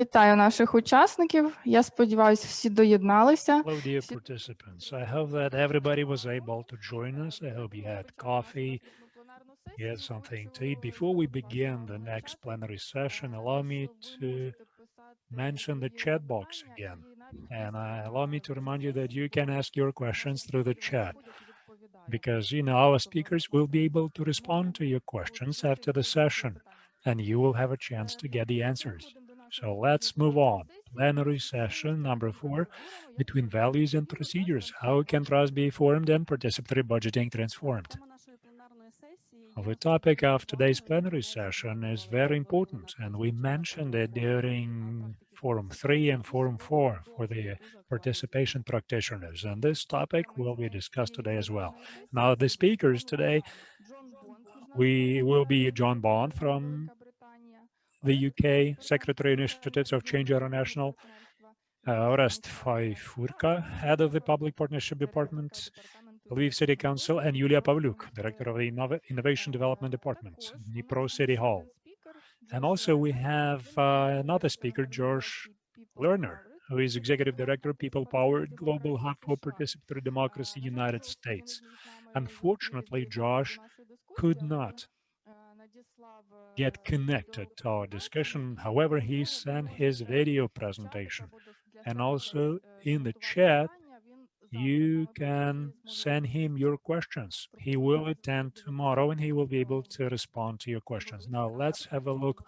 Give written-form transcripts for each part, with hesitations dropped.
Вітаю наших учасників. Я сподіваюся, всі доєдналися. Hello, dear participants. I hope that everybody was able to join us. I hope you had coffee, you had something to eat. Before we begin the next plenary session, allow me to mention the chat box again. And allow me to remind you that you can ask your questions through the chat because, our speakers will be able to respond to your questions after the session and you will have a chance to get the answers. So let's move on. Plenary session number 4, between values and procedures, how can trust be formed and participatory budgeting transformed? The topic of today's plenary session is very important, and we mentioned it during Forum 3 and Forum 4 for the participation practitioners, and this topic will be discussed today as well. Now, the speakers today, we will be John Bond from the UK, Secretary Initiatives of Change International, Orest Faifurka, Head of the Public Partnership Department, Lviv City Council, and Yulia Pavlyuk, Director of the Innovation Development Department, Dnipro City Hall. And also we have another speaker, George Lerner, who is Executive Director, People Powered Global Hub for Participatory Democracy, United States. Unfortunately, Josh could not get connected to our discussion. However, he sent his video presentation. And also in the chat, you can send him your questions. He will attend tomorrow and he will be able to respond to your questions. Now let's have a look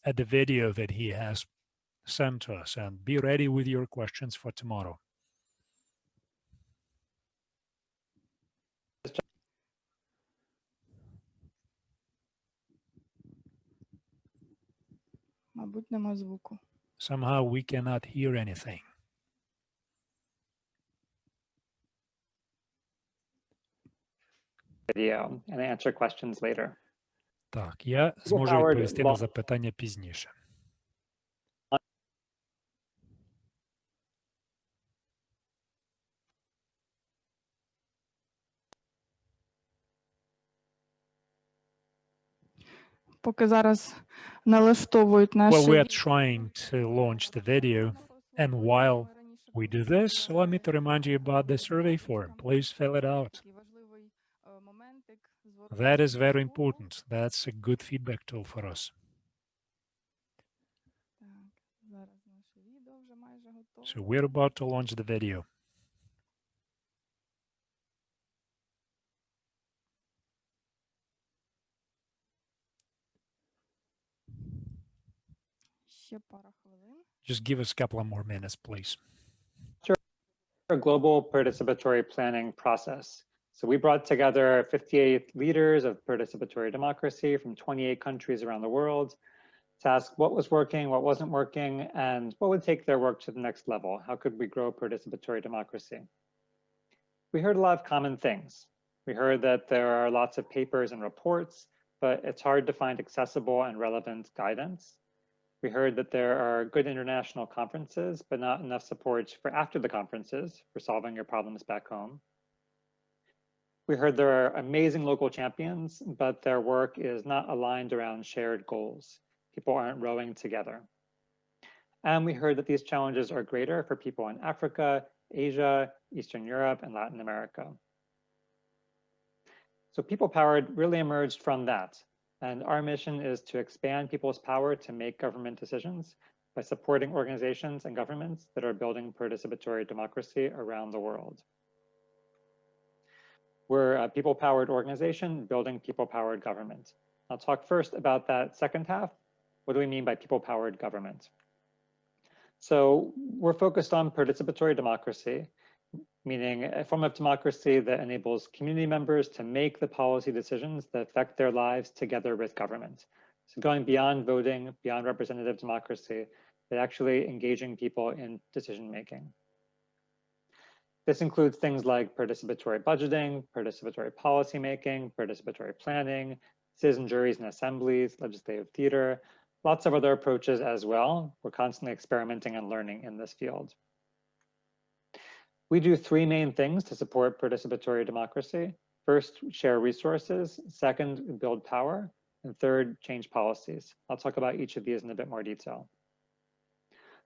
at the video that he has sent to us and be ready with your questions for tomorrow. Мабуть, нема звуку. Somehow we cannot hear anything. Video and answer questions later. Так, я зможу відповісти на запитання пізніше. Поки зараз налаштовують наше... Well, we are trying to launch the video, and while we do this, allow me to remind you about the survey form. Please fill it out. That is very important. That's a good feedback tool for us. So we're about to launch the video. Just give us a couple of more minutes, please. A global participatory planning process. So we brought together 58 leaders of participatory democracy from 28 countries around the world to ask what was working, what wasn't working, and what would take their work to the next level. How could we grow participatory democracy? We heard a lot of common things. We heard that there are lots of papers and reports, but it's hard to find accessible and relevant guidance. We heard that there are good international conferences, but not enough support for after the conferences for solving your problems back home. We heard there are amazing local champions, but their work is not aligned around shared goals. People aren't rowing together. And we heard that these challenges are greater for people in Africa, Asia, Eastern Europe, and Latin America. So People Powered really emerged from that. And our mission is to expand people's power to make government decisions by supporting organizations and governments that are building participatory democracy around the world. We're a people-powered organization building people-powered government. I'll talk first about that second half. What do we mean by people-powered government? So we're focused on participatory democracy, meaning a form of democracy that enables community members to make the policy decisions that affect their lives together with government. So going beyond voting, beyond representative democracy, but actually engaging people in decision-making. This includes things like participatory budgeting, participatory policymaking, participatory planning, citizen juries and assemblies, legislative theater, lots of other approaches as well. We're constantly experimenting and learning in this field. We do three main things to support participatory democracy. First, share resources. Second, build power. and third, change policies. I'll talk about each of these in a bit more detail.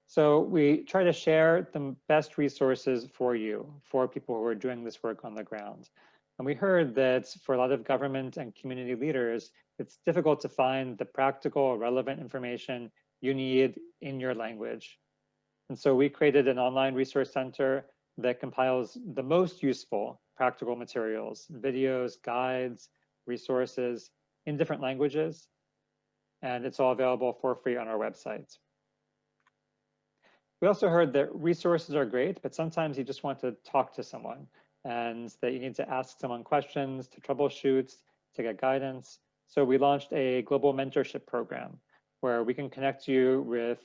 So we try to share the best resources for you, for people who are doing this work on the ground. And we heard that for a lot of government and community leaders, it's difficult to find the practical, relevant information you need in your language. And so we created an online resource center that compiles the most useful practical materials, videos, guides, resources in different languages. And it's all available for free on our website. We also heard that resources are great, but sometimes you just want to talk to someone and that you need to ask someone questions, to troubleshoot, to get guidance. So we launched a global mentorship program where we can connect you with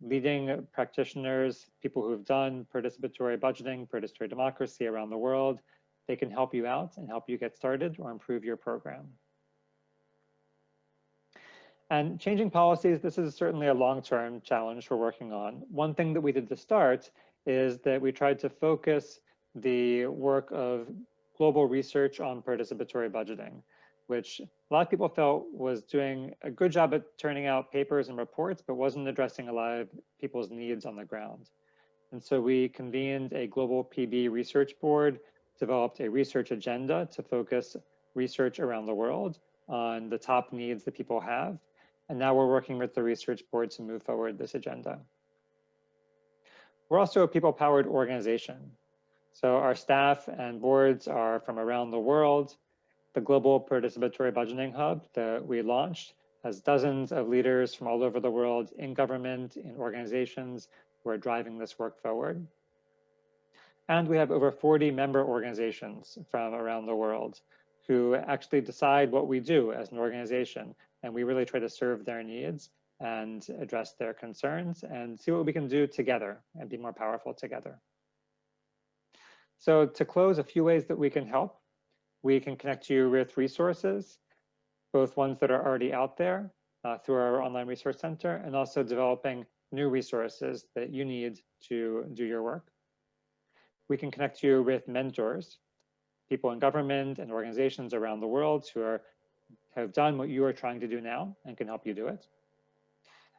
leading practitioners, people who've done participatory budgeting, participatory democracy around the world. They can help you out and help you get started or improve your program. And changing policies, this is certainly a long-term challenge we're working on. One thing that we did to start is that we tried to focus the work of global research on participatory budgeting, which a lot of people felt was doing a good job at turning out papers and reports, but wasn't addressing a lot of people's needs on the ground. And so we convened a global PB research board, developed a research agenda to focus research around the world on the top needs that people have. And now we're working with the research board to move forward this agenda. We're also a people-powered organization. So our staff and boards are from around the world. The Global Participatory Budgeting Hub that we launched has dozens of leaders from all over the world in government, in organizations who are driving this work forward. And we have over 40 member organizations from around the world who actually decide what we do as an organization. And we really try to serve their needs and address their concerns and see what we can do together and be more powerful together. So to close, a few ways that we can help. We can connect you with resources, both ones that are already out there through our online resource center, and also developing new resources that you need to do your work. We can connect you with mentors, people in government and organizations around the world who have done what you are trying to do now and can help you do it.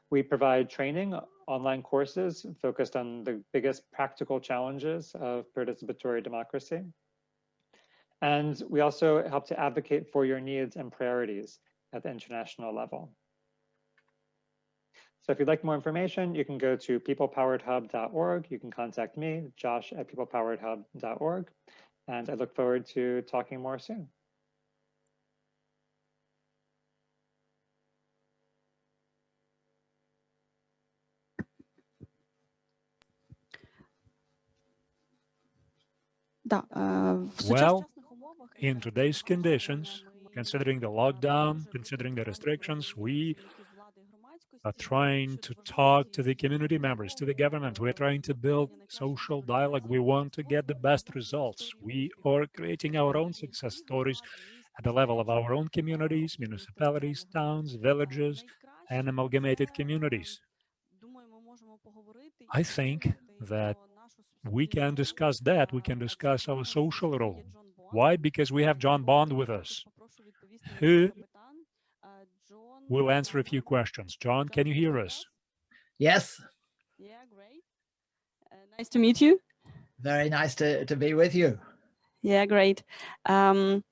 We provide training, online courses focused on the biggest practical challenges of participatory democracy. And we also help to advocate for your needs and priorities at the international level. So if you'd like more information, you can go to peoplepoweredhub.org. You can contact me, josh@peoplepoweredhub.org. And I look forward to talking more soon. Well, in today's conditions, considering the lockdown, considering the restrictions, we are trying to talk to the community members, to the government. We're trying to build social dialogue. We want to get the best results. We are creating our own success stories at the level of our own communities, municipalities, towns, villages, and amalgamated communities. I think that we can discuss that. We can discuss our social role. Why? Because we have John Bond with us, who will answer a few questions. John, can you hear us? Yes. Yeah, great. Nice to meet you. Very nice to be with you. Yeah, great.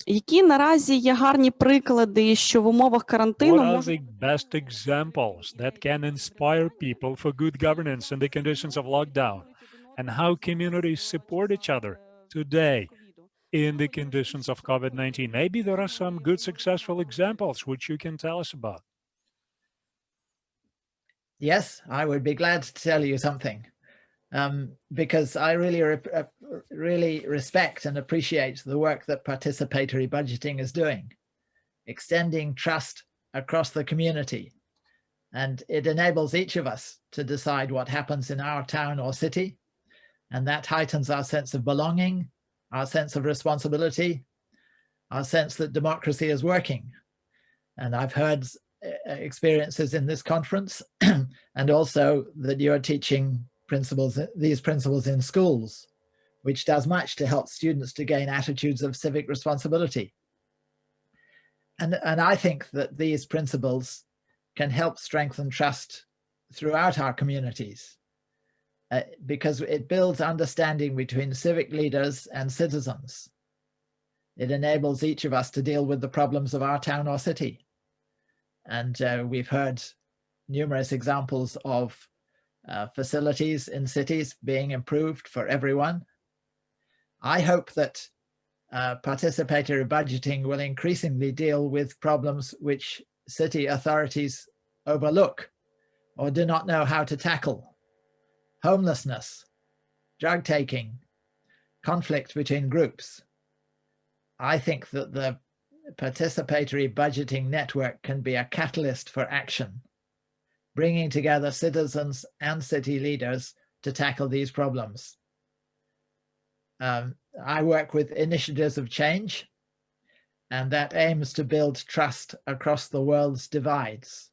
Які наразі є гарні приклади, що в умовах карантину What are можуть... the best examples that can inspire people for good governance in the conditions of lockdown? And how communities support each other today in the conditions of COVID-19? Maybe there are some good successful examples which you can tell us about. Yes, I would be glad to tell you something, because I really respect and appreciate the work that participatory budgeting is doing, extending trust across the community. And it enables each of us to decide what happens in our town or city. And that heightens our sense of belonging, our sense of responsibility, our sense that democracy is working. And I've heard experiences in this conference and also that you're teaching these principles in schools, which does much to help students to gain attitudes of civic responsibility. And I think that these principles can help strengthen trust throughout our communities, because it builds understanding between civic leaders and citizens. It enables each of us to deal with the problems of our town or city. And we've heard numerous examples of facilities in cities being improved for everyone. I hope that participatory budgeting will increasingly deal with problems which city authorities overlook or do not know how to tackle: homelessness, drug taking, conflict between groups. I think that the participatory budgeting network can be a catalyst for action, bringing together citizens and city leaders to tackle these problems. I work with initiatives of change, and that aims to build trust across the world's divides.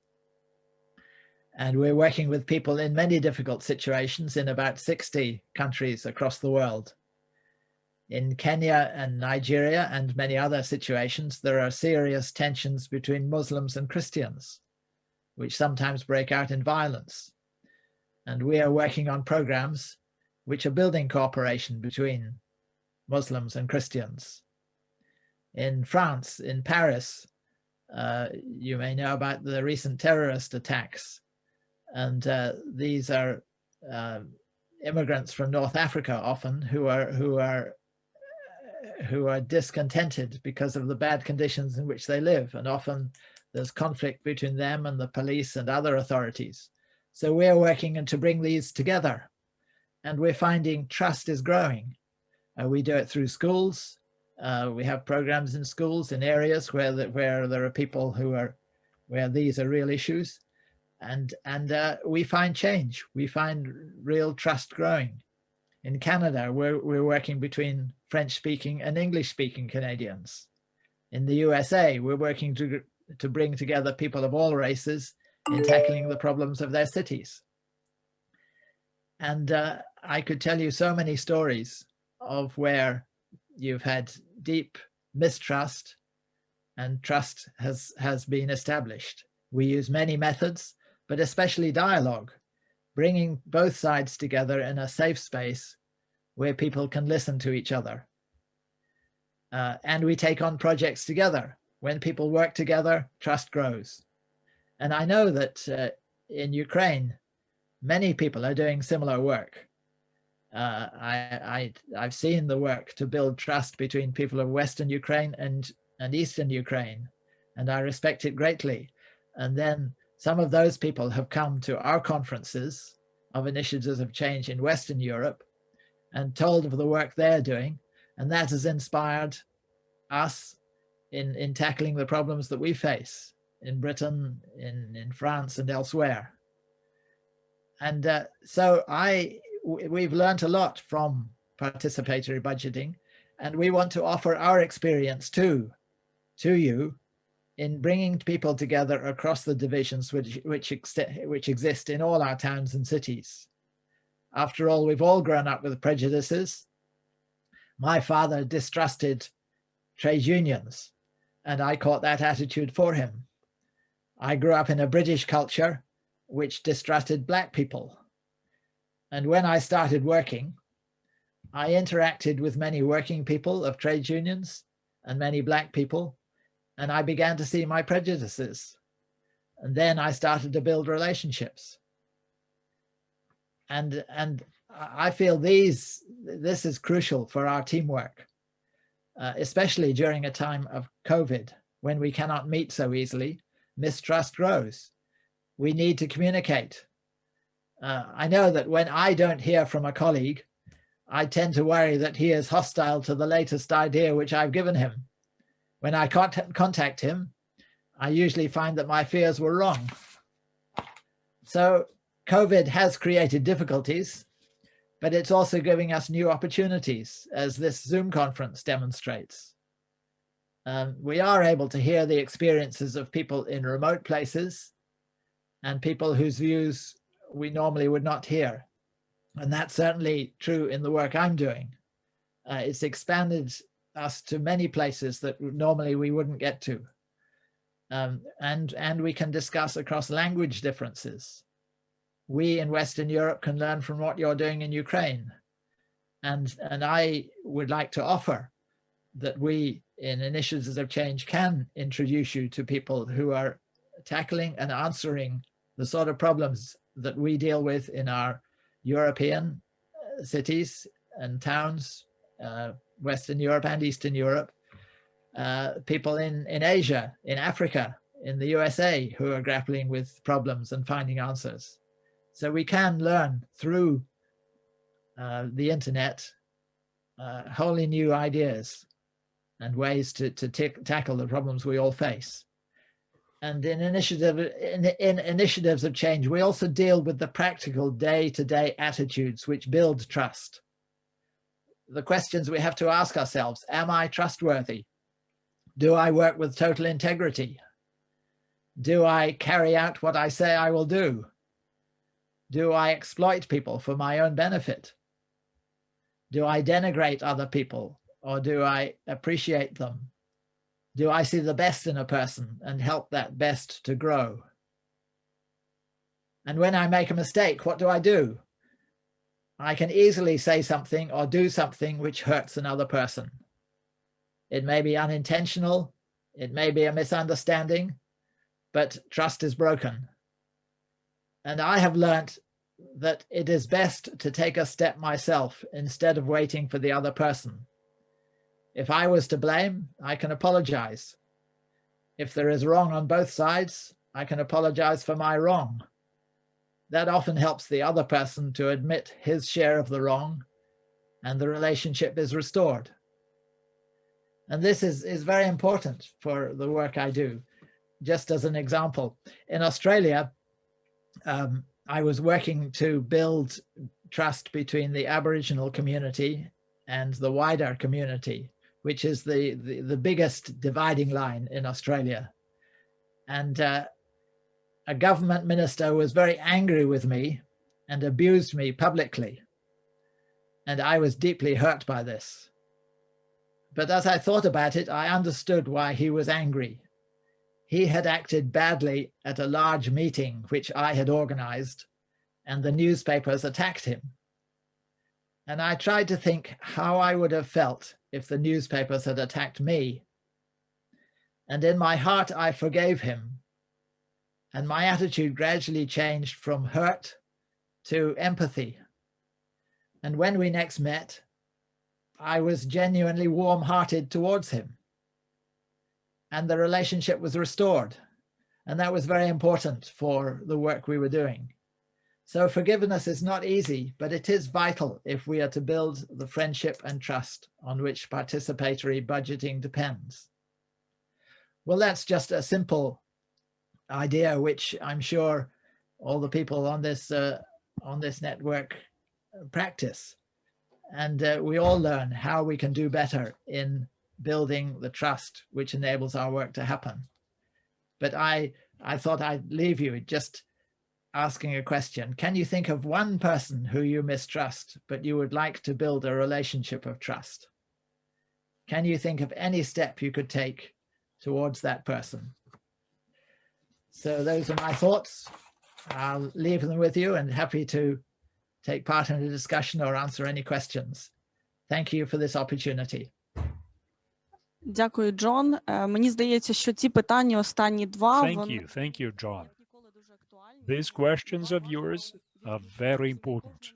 And we're working with people in many difficult situations in about 60 countries across the world. In Kenya and Nigeria and many other situations, there are serious tensions between Muslims and Christians, which sometimes break out in violence. And we are working on programs which are building cooperation between Muslims and Christians. In France, in Paris, you may know about the recent terrorist attacks. And these are immigrants from North Africa often who are discontented because of the bad conditions in which they live. And often there's conflict between them and the police and other authorities. So we're working to bring these together. And we're finding trust is growing. We do it through schools. We have programs in schools in areas where there are people where these are real issues. And we find change. We find real trust growing. In Canada, we're working between French-speaking and English-speaking Canadians. In the USA, we're working to bring together people of all races in tackling the problems of their cities. And I could tell you so many stories of where you've had deep mistrust and trust has been established. We use many methods, but especially dialogue, bringing both sides together in a safe space where people can listen to each other. And we take on projects together. When people work together, trust grows. And I know that in Ukraine, many people are doing similar work. I've seen the work to build trust between people of Western Ukraine and Eastern Ukraine, and I respect it greatly. And then some of those people have come to our conferences of initiatives of change in Western Europe and told of the work they're doing, and that has inspired us in tackling the problems that we face in Britain, in France, and elsewhere. And so we've learned a lot from participatory budgeting, and we want to offer our experience too to you in bringing people together across the divisions which exist in all our towns and cities. After all, we've all grown up with prejudices. My father distrusted trade unions, and I caught that attitude for him. I grew up in a British culture which distrusted Black people. And when I started working, I interacted with many working people of trade unions and many Black people, and I began to see my prejudices. And then I started to build relationships. And I feel this is crucial for our teamwork, especially during a time of COVID, when we cannot meet so easily. Mistrust grows. We need to communicate. I know that when I don't hear from a colleague, I tend to worry that he is hostile to the latest idea which I've given him. When I contact him, I usually find that my fears were wrong. So COVID has created difficulties, but it's also giving us new opportunities, as this Zoom conference demonstrates. We are able to hear the experiences of people in remote places and people whose views we normally would not hear. And that's certainly true in the work I'm doing. It's expanded us to many places that normally we wouldn't get to. and we can discuss across language differences. We in Western Europe can learn from what you're doing in Ukraine. And I would like to offer that we in Initiatives of Change can introduce you to people who are tackling and answering the sort of problems that we deal with in our European cities and towns, Western Europe and Eastern Europe, people in Asia, in Africa, in the USA who are grappling with problems and finding answers. So we can learn through the internet wholly new ideas and ways to tackle the problems we all face. And in Initiatives of Change, we also deal with the practical day-to-day attitudes which build trust. The questions we have to ask ourselves: am I trustworthy? Do I work with total integrity? Do I carry out what I say I will do? Do I exploit people for my own benefit? Do I denigrate other people, or do I appreciate them? Do I see the best in a person and help that best to grow? And when I make a mistake, what do I do? I can easily say something or do something which hurts another person. It may be unintentional, it may be a misunderstanding, but trust is broken. And I have learnt that it is best to take a step myself instead of waiting for the other person. If I was to blame, I can apologize. If there is wrong on both sides, I can apologize for my wrong. That often helps the other person to admit his share of the wrong, and the relationship is restored. And this is very important for the work I do. Just as an example, in Australia, I was working to build trust between the Aboriginal community and the wider community, which is the biggest dividing line in Australia. And a government minister was very angry with me and abused me publicly. And I was deeply hurt by this. But as I thought about it, I understood why he was angry. He had acted badly at a large meeting which I had organized, and the newspapers attacked him. And I tried to think how I would have felt if the newspapers had attacked me. And in my heart, I forgave him. And my attitude gradually changed from hurt to empathy. And when we next met, I was genuinely warm-hearted towards him. And the relationship was restored. And that was very important for the work we were doing. So forgiveness is not easy, but it is vital if we are to build the friendship and trust on which participatory budgeting depends. Well, that's just a simple idea, which I'm sure all the people on this network practice. And we all learn how we can do better in building the trust which enables our work to happen. But I thought I'd leave you just asking a question. Can you think of one person who you mistrust, but you would like to build a relationship of trust? Can you think of any step you could take towards that person? So those are my thoughts. I'll leave them with you and happy to take part in the discussion or answer any questions. Thank you for this opportunity. Дякую, Джон. Мені здається, що ці питання останні два, Thank you, John. These questions of yours are very important.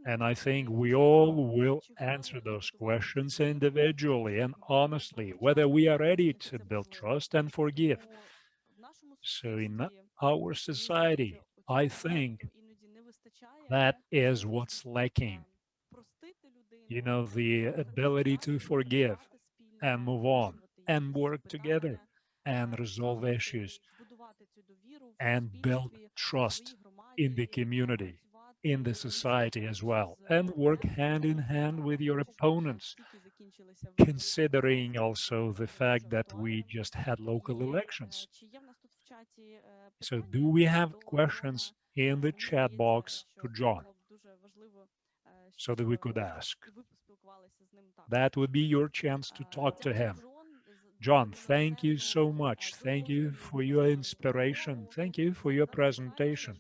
And I think we all will answer those questions individually and honestly, whether we are ready to build trust and forgive. So in our society, I think that is what's lacking. You know, the ability to forgive and move on and work together and resolve issues and build trust in the community, in the society as well, and work hand in hand with your opponents, considering also the fact that we just had local elections. So do we have questions in the chat box to John so that we could ask? That would be your chance to talk to him. John, thank you so much. Thank you for your inspiration. Thank you for your presentation.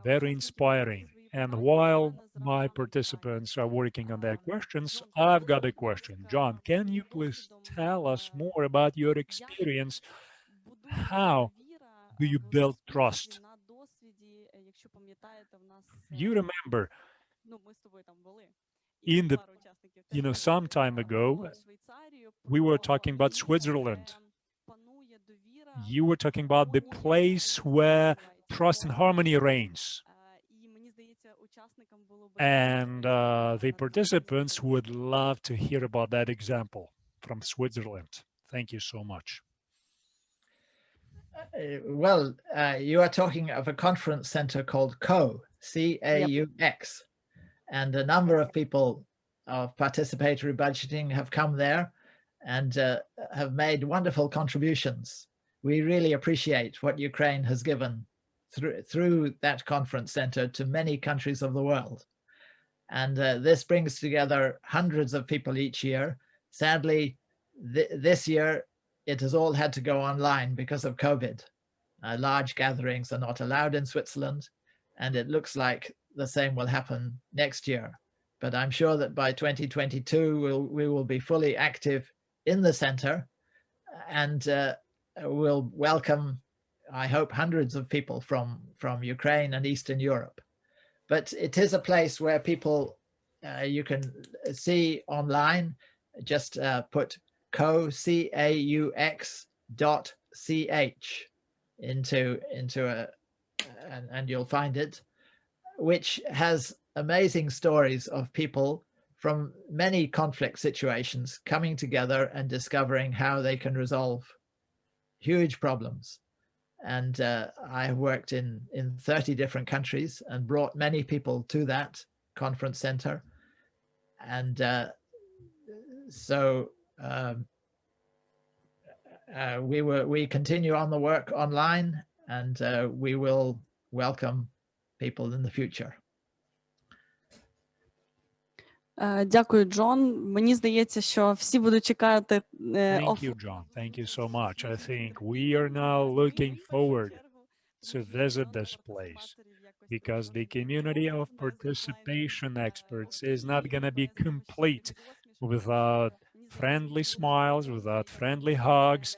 Very inspiring. And while my participants are working on their questions, I've got a question. John, can you please tell us more about your experience? How do you build trust? You remember in the, some time ago, we were talking about Switzerland. You were talking about the place where trust and harmony reigns. And the participants would love to hear about that example from Switzerland. Thank you so much. Well, you are talking of a conference center called CAUX, C-A-U-X, and a number of people of participatory budgeting have come there and have made wonderful contributions. We really appreciate what Ukraine has given through that conference center to many countries of the world. And this brings together hundreds of people each year. Sadly, this year, it has all had to go online because of COVID. Large gatherings are not allowed in Switzerland, and it looks like the same will happen next year. But I'm sure that by 2022, we will be fully active in the center, and we'll welcome, I hope, hundreds of people from Ukraine and Eastern Europe. But it is a place where people, you can see online, just put CAUX.ch into and you'll find it, which has amazing stories of people from many conflict situations coming together and discovering how they can resolve huge problems. And I have worked in 30 different countries and brought many people to that conference center. And so we continue on the work online, and we will welcome people in the future. Дякую, Джон. Мені здається, що всі будуть чекати. Thank you, John. Thank you so much. I think we are now looking forward to visit this place because the community of participation experts is not going to be complete without friendly smiles, without friendly hugs,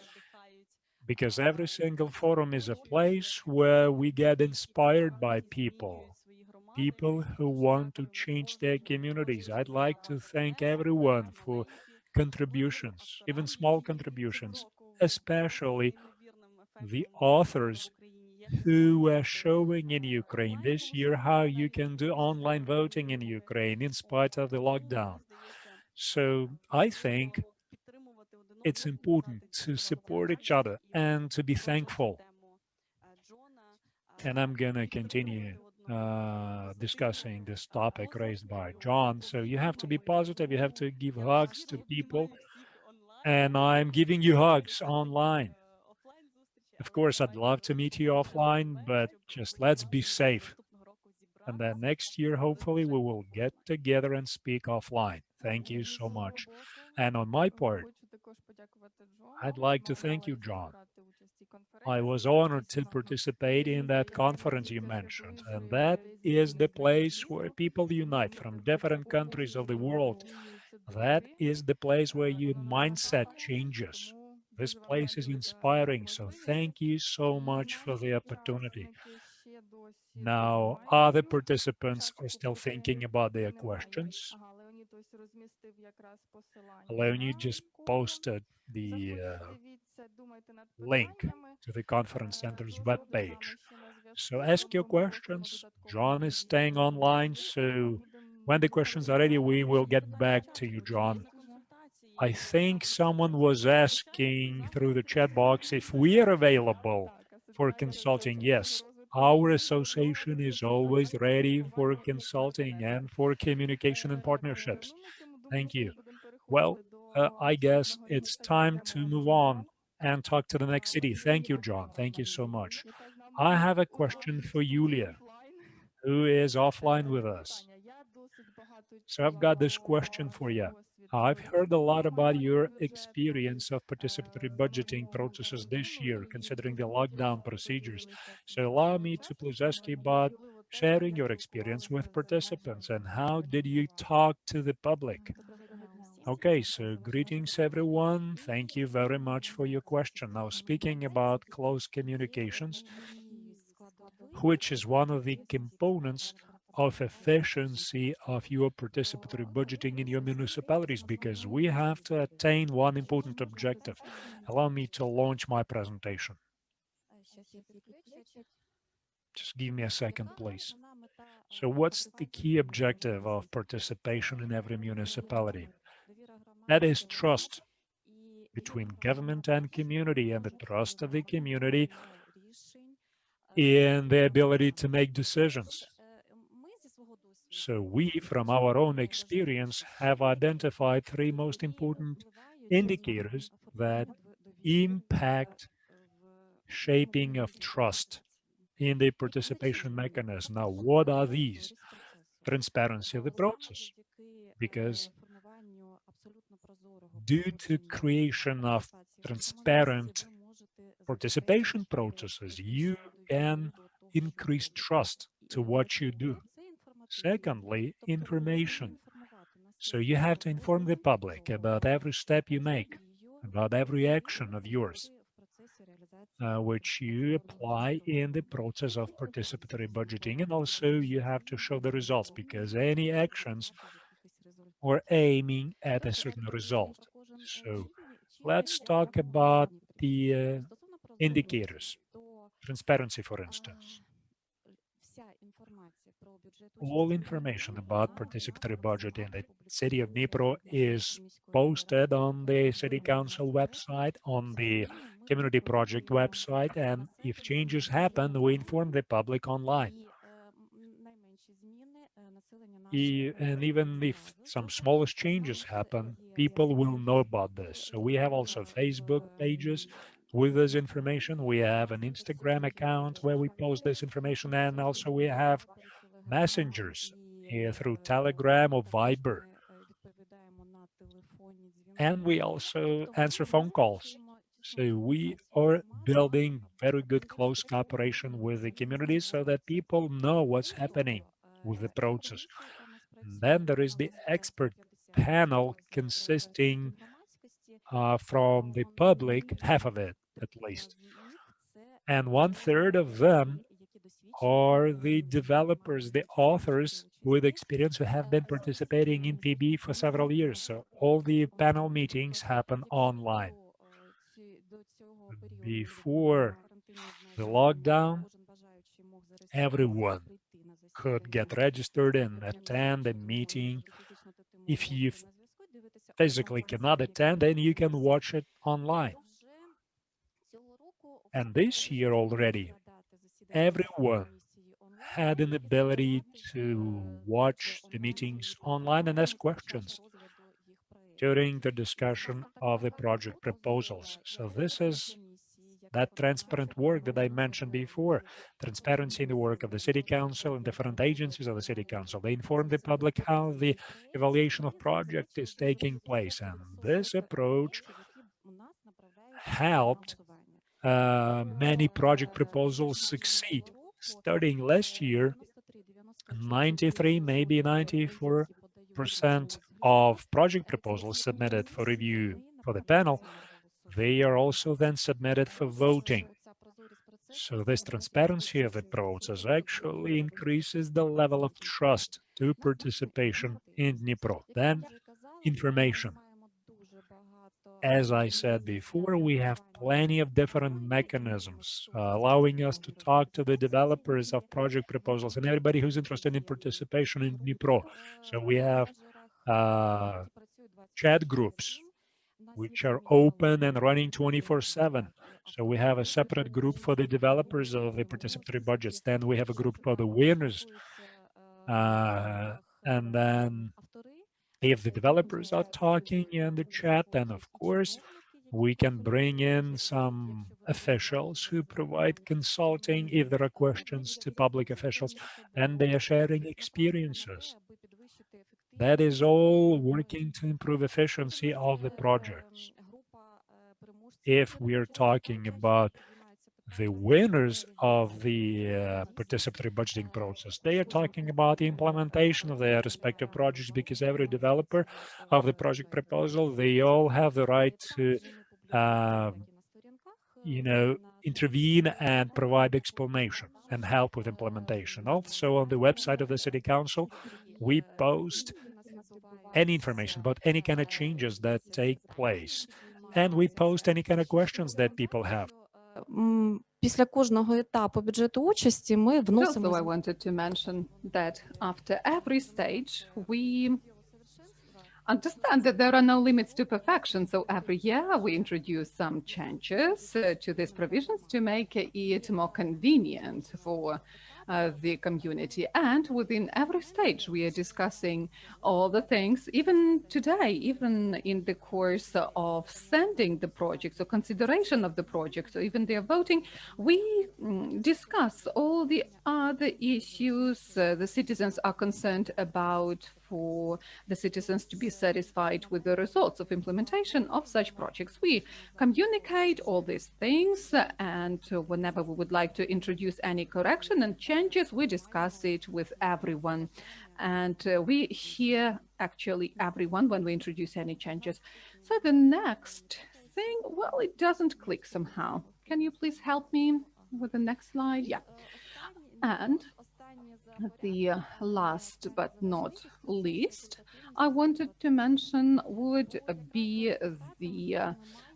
because every single forum is a place where we get inspired by people who want to change their communities. I'd like to thank everyone for contributions, even small contributions, especially the authors who were showing in Ukraine this year how you can do online voting in Ukraine in spite of the lockdown. So I think it's important to support each other and to be thankful. And I'm going to continue discussing this topic raised by John. So you have to be positive. You have to give hugs to people. And I'm giving you hugs online. Of course, I'd love to meet you offline, but just let's be safe. And then next year, hopefully, we will get together and speak offline. Thank you so much. And on my part, I'd like to thank you, John. I was honored to participate in that conference you mentioned, and that is the place where people unite from different countries of the world. That is the place where your mindset changes. This place is inspiring, so thank you so much for the opportunity. Now, other participants are still thinking about their questions. Leonid just posted the link to the conference center's webpage. So ask your questions. John is staying online, so when the questions are ready, we will get back to you, John. I think someone was asking through the chat box if we are available for consulting. Yes, our association is always ready for consulting and for communication and partnerships. Thank you. Well, I guess it's time to move on and talk to the next city. Thank you, John. Thank you so much. I have a question for Yulia, who is offline with us. So I've got this question for you. I've heard a lot about your experience of participatory budgeting processes this year, considering the lockdown procedures. So allow me to please ask you about sharing your experience with participants and how did you talk to the public? Okay, so greetings everyone. Thank you very much for your question. Now, speaking about close communications, which is one of the components of efficiency of your participatory budgeting in your municipalities, because we have to attain one important objective. Allow me to launch my presentation. Just give me a second, please. So what's the key objective of participation in every municipality? That is trust between government and community, and the trust of the community in the ability to make decisions. So we, from our own experience, have identified three most important indicators that impact shaping of trust in the participation mechanism. Now, what are these? Transparency of the process, because due to creation of transparent participation processes, you can increase trust to what you do. Secondly, information. So you have to inform the public about every step you make, about every action of yours, which you apply in the process of participatory budgeting. And also you have to show the results, because any actions are aiming at a certain result. So let's talk about the indicators. Transparency, for instance. All information about participatory budget in the city of Dnipro is posted on the city council website, on the community project website, and if changes happen, we inform the public online. And even if some smallest changes happen, people will know about this. So we have also Facebook pages with this information. We have an Instagram account where we post this information, and also we have messengers through Telegram or Viber. And we also answer phone calls. So we are building very good close cooperation with the community so that people know what's happening with the process. And then there is the expert panel consisting from the public, half of it at least. And 1/3 of them are the developers, the authors with experience who have been participating in PB for several years. So all the panel meetings happen online. Before the lockdown, everyone could get registered and attend a meeting. If you physically cannot attend, then you can watch it online. And this year already, everyone had an ability to watch the meetings online and ask questions during the discussion of the project proposals. So this is that transparent work that I mentioned before, transparency in the work of the city council and different agencies of the city council. They inform the public how the evaluation of project is taking place. And this approach helped many project proposals succeed. Starting last year, 93, maybe 94% of project proposals submitted for review for the panel, they are also then submitted for voting. So this transparency of the process actually increases the level of trust to participation in Dnipro. Then information. As I said before, we have plenty of different mechanisms allowing us to talk to the developers of project proposals and everybody who's interested in participation in Dnipro. So we have chat groups which are open and running 24/7. So we have a separate group for the developers of the participatory budgets. Then we have a group for the winners. And then if the developers are talking in the chat, then of course we can bring in some officials who provide consulting if there are questions to public officials, and they are sharing experiences. That is all working to improve efficiency of the projects. If we're talking about the winners of the participatory budgeting process, they are talking about the implementation of their respective projects, because every developer of the project proposal, they all have the right to intervene and provide explanation and help with implementation. Also, on the website of the City Council, we post any information about any kind of changes that take place, and we post any kind of questions that people have. Після кожного етапу бюджету участі ми вносимо. Also, I wanted to mention that after every stage, we understand that there are no limits to perfection. So every year we introduce some changes to these provisions to make it more convenient for the community. And within every stage, we are discussing all the things, even today, even in the course of sending the projects or consideration of the projects, or even their voting, we discuss all the other issues the citizens are concerned about, for the citizens to be satisfied with the results of implementation of such projects. We communicate all these things, and whenever we would like to introduce any correction and changes, we discuss it with everyone. And we hear actually everyone when we introduce any changes. So the next thing, well, it doesn't click somehow. Can you please help me with the next slide? Yeah. And the last but not least, I wanted to mention would be the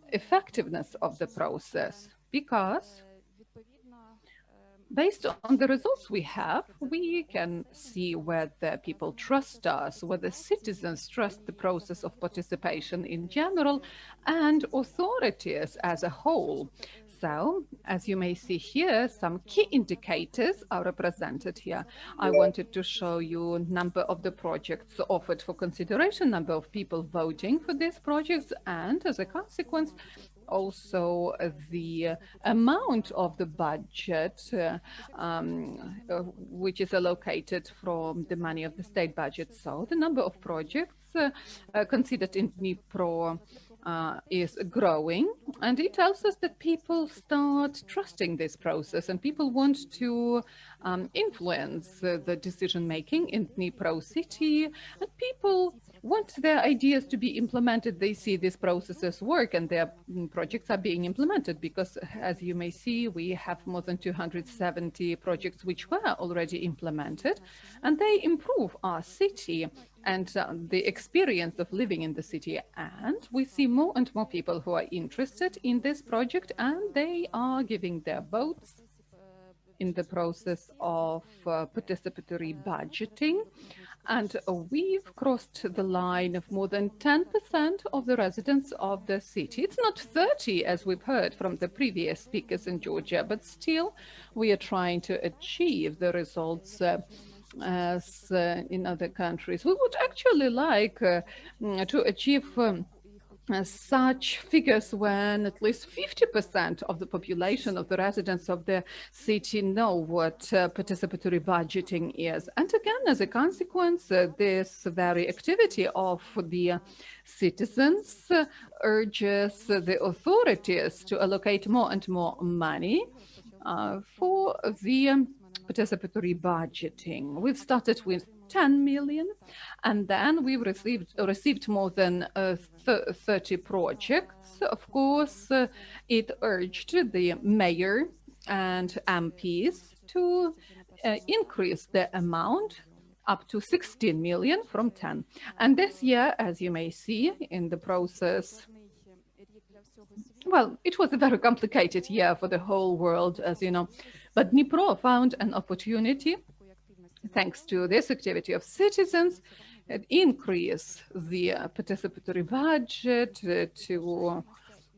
effectiveness of the process, because based on the results we have, we can see whether people trust us, whether citizens trust the process of participation in general, and authorities as a whole. So, as you may see here, some key indicators are represented here. I wanted to show you number of the projects offered for consideration, number of people voting for these projects, and as a consequence, also the amount of the budget which is allocated from the money of the state budget. So the number of projects considered in Dnipro is growing, and it tells us that people start trusting this process, and people want to influence the decision-making in Dnipro city, and people want their ideas to be implemented. They see these processes work and their projects are being implemented, because as you may see, we have more than 270 projects which were already implemented, and they improve our city and the experience of living in the city. And we see more and more people who are interested in this project, and they are giving their votes in the process of participatory budgeting. And we've crossed the line of more than 10% of the residents of the city. It's not 30, as we've heard from the previous speakers in Georgia, but still we are trying to achieve the results as in other countries. We would actually like to achieve such figures when at least 50% of the population of the residents of the city know what participatory budgeting is. And again, as a consequence, this very activity of the citizens urges the authorities to allocate more and more money for the participatory budgeting. We've started with 10 million, and then we received more than 30 projects. Of course, it urged the mayor and MPs to increase the amount up to 16 million from 10. And this year, as you may see in the process, well, it was a very complicated year for the whole world, as you know, but Dnipro found an opportunity, thanks to this activity of citizens, increase the participatory budget to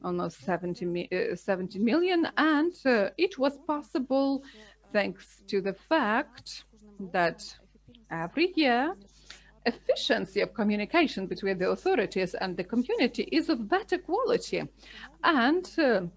almost 70 million. And it was possible thanks to the fact that every year, efficiency of communication between the authorities and the community is of better quality. And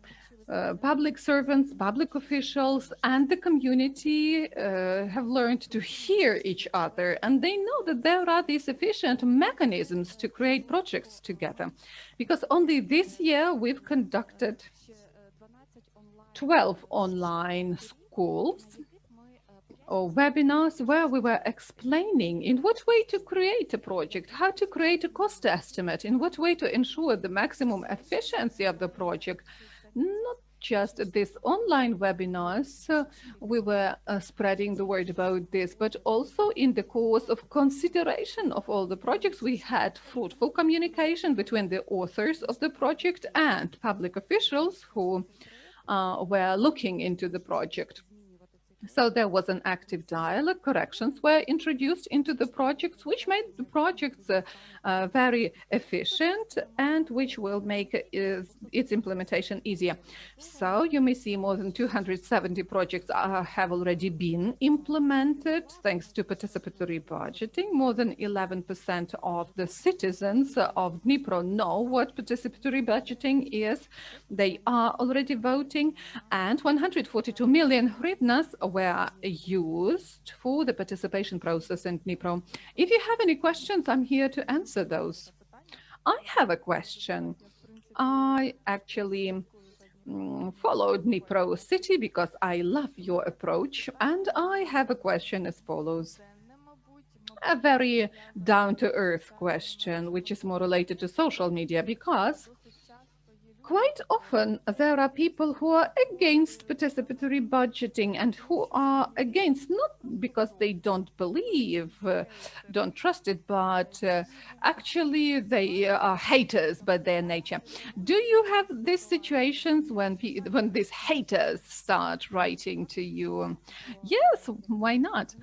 public servants, public officials, and the community have learned to hear each other, and they know that there are these efficient mechanisms to create projects together. Because only this year we've conducted 12 online schools or webinars where we were explaining in what way to create a project, how to create a cost estimate, in what way to ensure the maximum efficiency of the project. Not just these online webinars, we were spreading the word about this, but also in the course of consideration of all the projects, we had fruitful communication between the authors of the project and public officials who were looking into the project. So there was an active dialogue, corrections were introduced into the projects, which made the projects very efficient and which will make its implementation easier. So you may see more than 270 projects have already been implemented thanks to participatory budgeting. More than 11% of the citizens of Dnipro know what participatory budgeting is. They are already voting, and 142 million hryvnias were used for the participation process in Dnipro. If you have any questions, I'm here to answer those. I have a question. I actually followed Dnipro city because I love your approach, and I have a question as follows. A very down-to-earth question, which is more related to social media, because quite often there are people who are against participatory budgeting and who are against, not because they don't believe, don't trust it, but actually they are haters by their nature. Do you have these situations when these haters start writing to you? Yes, why not?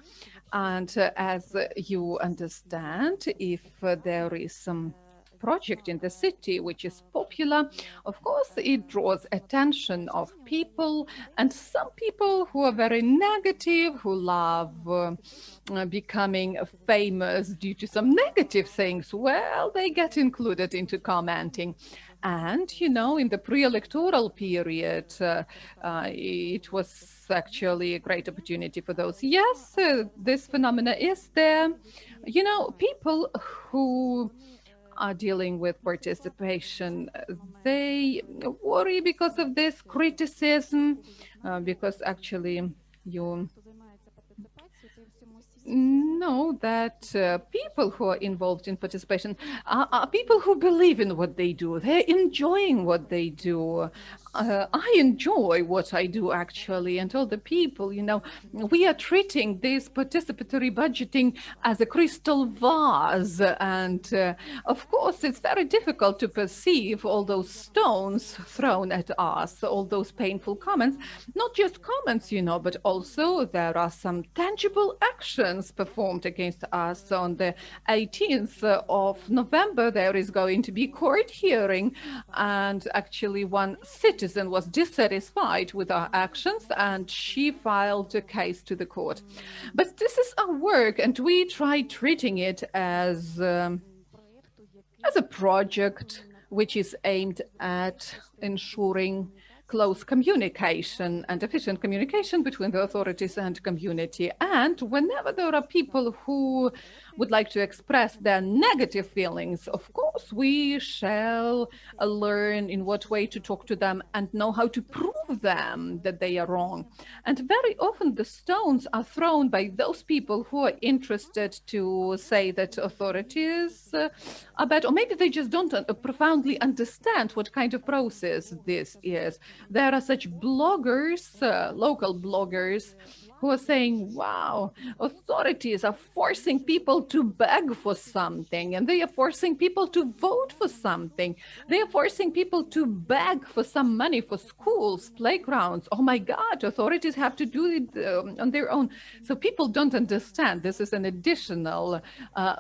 And as you understand, if there is some project in the city which is popular, of course it draws attention of people, and some people who are very negative, who love becoming famous due to some negative things, well, they get included into commenting. And, you know, in the pre-electoral period, it was actually a great opportunity for those. Yes, this phenomena is there. You know, people who are dealing with participation, they worry because of this criticism, because actually you know that people who are involved in participation are people who believe in what they do. They're enjoying what they do. I enjoy what I do, actually, and all the people, you know, we are treating this participatory budgeting as a crystal vase. And of course, it's very difficult to perceive all those stones thrown at us, all those painful comments, not just comments, you know, but also there are some tangible actions performed against us. On the 18th of November, there is going to be court hearing, and actually one citizen was dissatisfied with our actions and she filed a case to the court. But this is our work, and we try treating it as a project which is aimed at ensuring close communication and efficient communication between the authorities and community. And whenever there are people who would like to express their negative feelings, of course, we shall learn in what way to talk to them and know how to prove them that they are wrong. And very often the stones are thrown by those people who are interested to say that authorities are bad, or maybe they just don't profoundly understand what kind of process this is. There are such bloggers, local bloggers, who are saying, wow, authorities are forcing people to beg for something, and they are forcing people to vote for something. They are forcing people to beg for some money for schools, playgrounds. Oh my God, authorities have to do it on their own. So people don't understand. This is an additional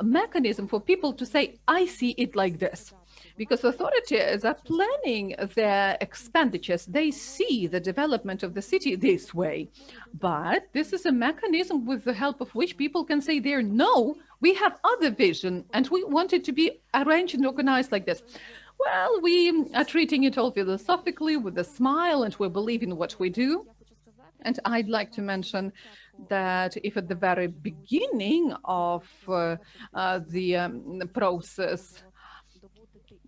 mechanism for people to say, I see it like this. Because authorities are planning their expenditures. They see the development of the city this way. But this is a mechanism with the help of which people can say there, no, we have other vision and we want it to be arranged and organized like this. well, we are treating it all philosophically with a smile, and we believe in what we do. And I'd like to mention that if at the very beginning of the process,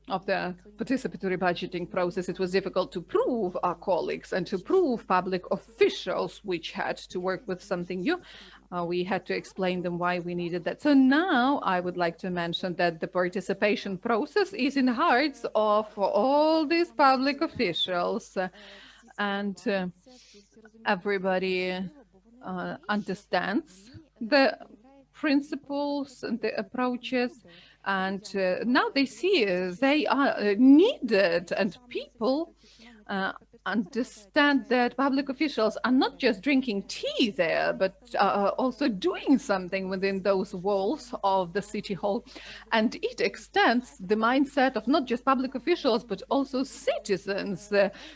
of the participatory budgeting process, it was difficult to prove our colleagues and to prove public officials which had to work with something new. We had to explain them why we needed that. So now I would like to mention that the participation process is in the hearts of all these public officials, and everybody understands the principles and the approaches. And now they see they are needed, and people understand that public officials are not just drinking tea there, but also doing something within those walls of the city hall. And it extends the mindset of not just public officials, but also citizens.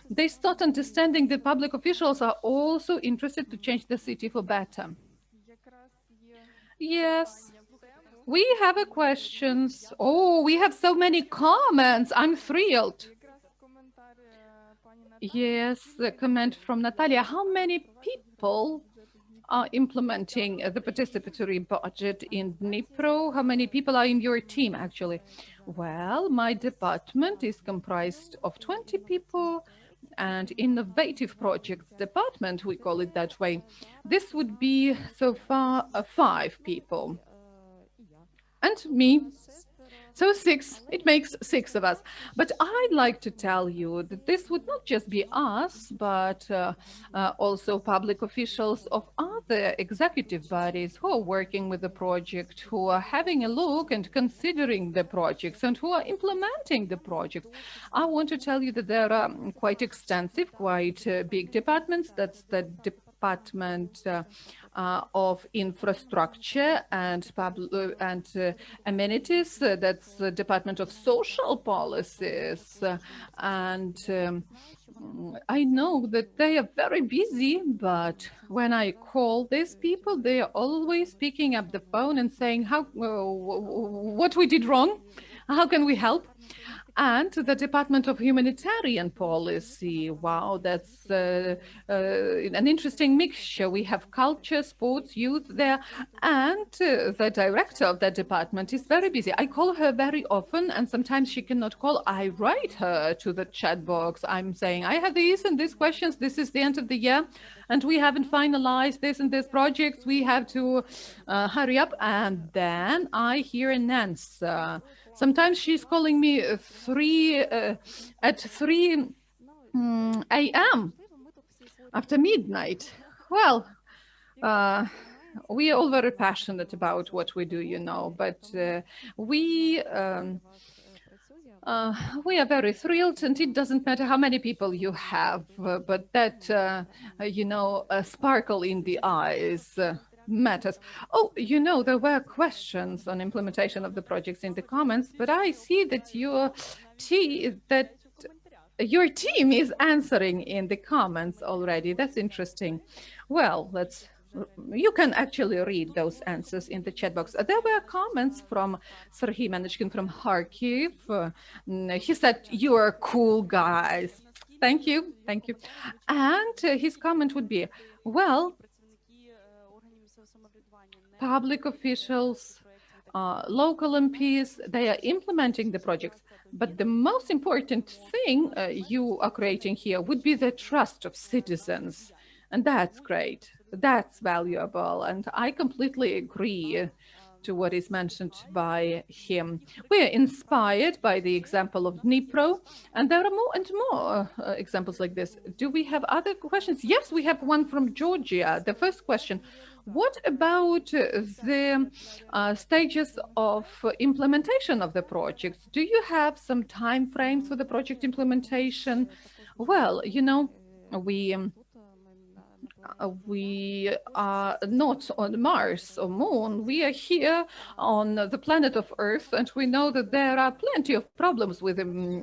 They start understanding that public officials are also interested to change the city for better. Yes. We have a questions. Oh, we have so many comments. I'm thrilled. Yes, a comment from Natalia. How many people are implementing the participatory budget in Dnipro? How many people are in your team, actually? Well, my department is comprised of 20 people, and innovative projects department, we call it that way. This would be so far 5 people. And me. So 6, it makes 6 of us. But I'd like to tell you that this would not just be us, but also public officials of other executive bodies who are working with the project, who are having a look and considering the projects, and who are implementing the projects. I want to tell you that there are quite extensive, quite big departments. That's the Department of Infrastructure and Amenities. That's the Department of Social Policies. And I know that they are very busy, but when I call these people, they are always picking up the phone and saying, what we did wrong? How can we help? And the Department of Humanitarian Policy, wow, that's an interesting mixture. We have culture, sports, youth there, and the director of that department is very busy. I call her very often, and sometimes she cannot call. I write her to the chat box. I'm saying, I have these and these questions. This is the end of the year, and we haven't finalized this and this projects. We have to hurry up. And then I hear an answer. Sometimes she's calling me at 3 a.m. after midnight. Well, we are all very passionate about what we do, you know, but we are very thrilled, and it doesn't matter how many people you have, but that, you know, a sparkle in the eyes matters. Oh, you know, there were questions on implementation of the projects in the comments, but I see that your team is answering in the comments already. That's interesting. Well, you can actually read those answers in the chat box. There were comments from Serhiy Manechkin from Kharkiv. He said, you are cool guys. Thank you. Thank you. And his comment would be, well, public officials, local MPs, they are implementing the projects. But the most important thing you are creating here would be the trust of citizens. And that's great. That's valuable. And I completely agree to what is mentioned by him. We are inspired by the example of Dnipro, and there are more and more examples like this. Do we have other questions? Yes, we have one from Georgia. The first question, what about the stages of implementation of the projects? Do you have some time frames for the project implementation? Well, you know, we we are not on Mars or Moon. We are here on the planet of Earth, and we know that there are plenty of problems with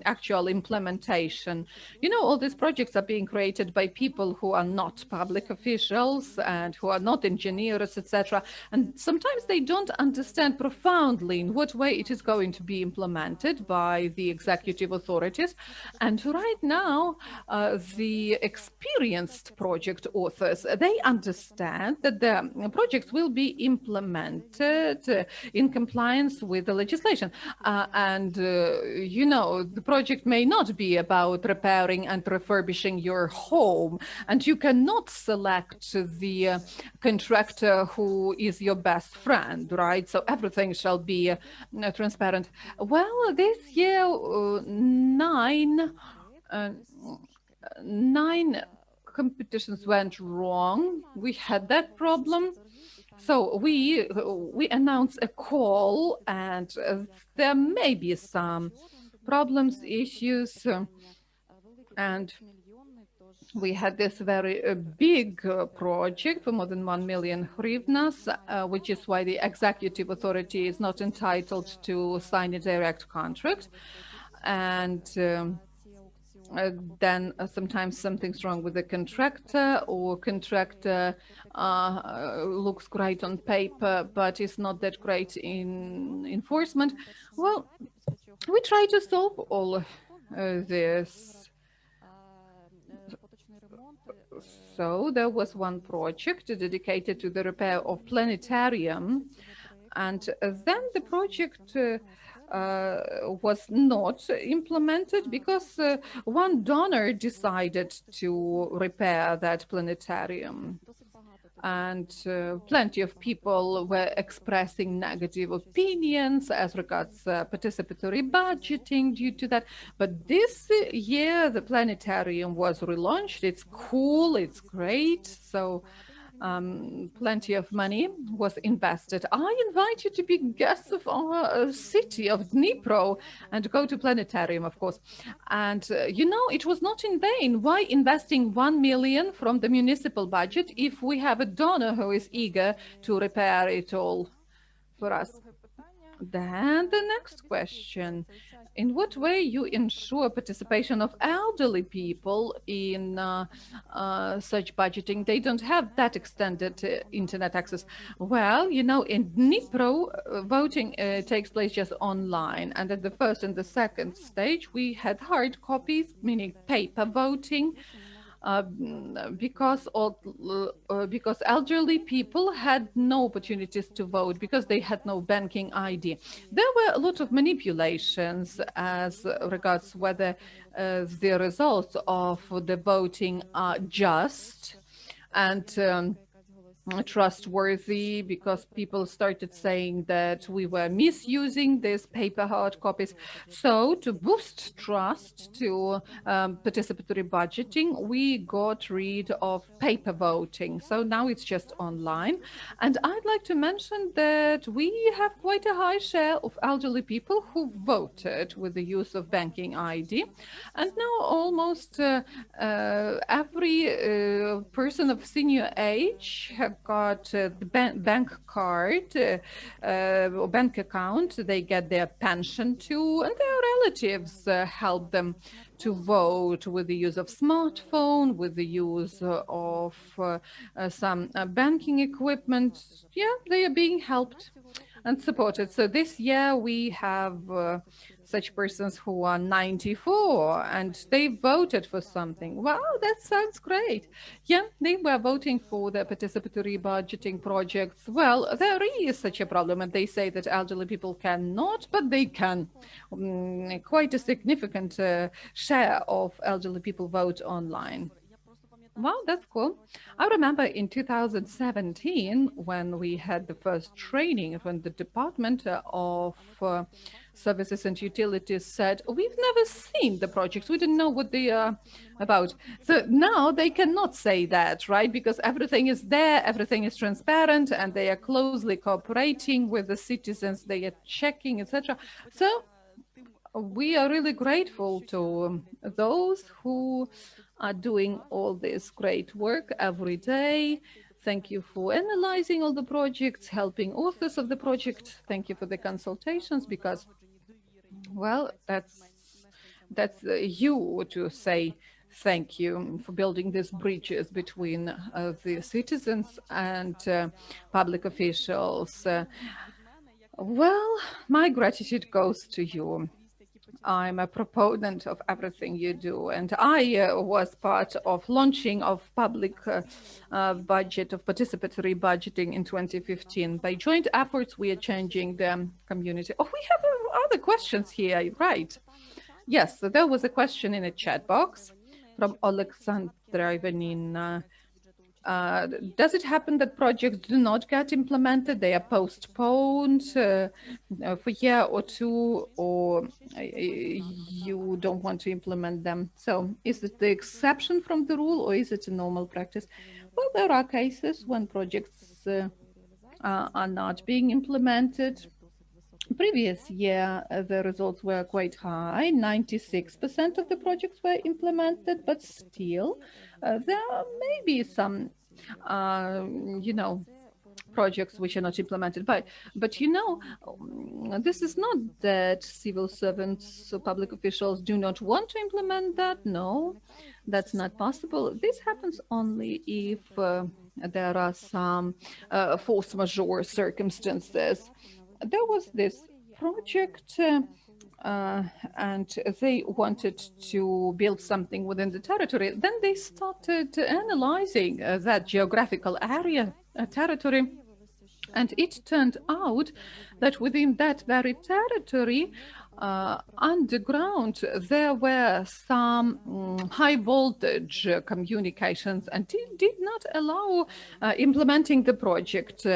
actual implementation. You know, all these projects are being created by people who are not public officials and who are not engineers, etc. And sometimes they don't understand profoundly in what way it is going to be implemented by the executive authorities. And right now, the experienced project authors, they understand that the projects will be implemented in compliance with the legislation. You know, the project may not be about repairing and refurbishing your home, and you cannot select the contractor who is your best friend, right? So everything shall be transparent. Well, this year, nine competitions went wrong. We had that problem. So we announced a call, and there may be some problems, issues, and we had this very big project for more than 1 million hryvnias, which is why the executive authority is not entitled to sign a direct contract. And then sometimes something's wrong with the contractor, or contractor looks great on paper, but is not that great in enforcement. Well, we try to solve all this. So there was one project dedicated to the repair of planetarium, and then the project was not implemented because one donor decided to repair that planetarium. And plenty of people were expressing negative opinions as regards participatory budgeting due to that. But this year, the planetarium was relaunched. It's cool, it's great. So plenty of money was invested. I invite you to be guests of our city of Dnipro and go to planetarium, of course. And you know, it was not in vain. Why investing 1 million from the municipal budget if we have a donor who is eager to repair it all for us? Then the next question: in what way you ensure participation of elderly people in such budgeting? They don't have that extended internet access. Well, you know, in Dnipro, voting takes place just online. And at the first and the second stage, we had hard copies, meaning paper voting. Because elderly people had no opportunities to vote because they had no banking ID. There were a lot of manipulations as regards whether the results of the voting are just and trustworthy, because people started saying that we were misusing these paper hard copies. So to boost trust to participatory budgeting, we got rid of paper voting. So now it's just online. And I'd like to mention that we have quite a high share of elderly people who voted with the use of banking ID. And now almost every person of senior age have got the bank card or bank account. They get their pension too, and their relatives help them to vote with the use of smartphone, with the use of some banking equipment. Yeah, they are being helped and supported. So this year we have such persons who are 94 and they voted for something. Wow, that sounds great. Yeah, they were voting for the participatory budgeting projects. Well, there is such a problem, and they say that elderly people cannot, but they can. Quite a significant share of elderly people vote online. Wow, that's cool. I remember in 2017 when we had the first training, when the Department of Services and Utilities said, we've never seen the projects, we didn't know what they are about. So now they cannot say that, right? Because everything is there, everything is transparent, and they are closely cooperating with the citizens, they are checking, etc. So we are really grateful to those who are doing all this great work every day. Thank you for analyzing all the projects, helping authors of the project. Thank you for the consultations, because, well, that's you to say thank you for building these bridges between the citizens and public officials. Well, my gratitude goes to you. I'm a proponent of everything you do, and I was part of launching of public budget, of participatory budgeting in 2015. By joint efforts, we are changing the community. Oh, we have other questions here, right? Yes, so there was a question in a chat box from Alexandra Ivanina. Does it happen that projects do not get implemented? They are postponed for a year or two, or you don't want to implement them? So is it the exception from the rule, or is it a normal practice? Well, there are cases when projects are not being implemented. Previous year, the results were quite high. 96% of the projects were implemented, but still, there may be some, projects which are not implemented. But this is not that civil servants or public officials do not want to implement that. No, that's not possible. This happens only if there are some force majeure circumstances. There was this project and they wanted to build something within the territory. Then they started analyzing that geographical area, territory, and it turned out that within that very territory, underground, there were some high voltage communications, and it did not allow implementing the project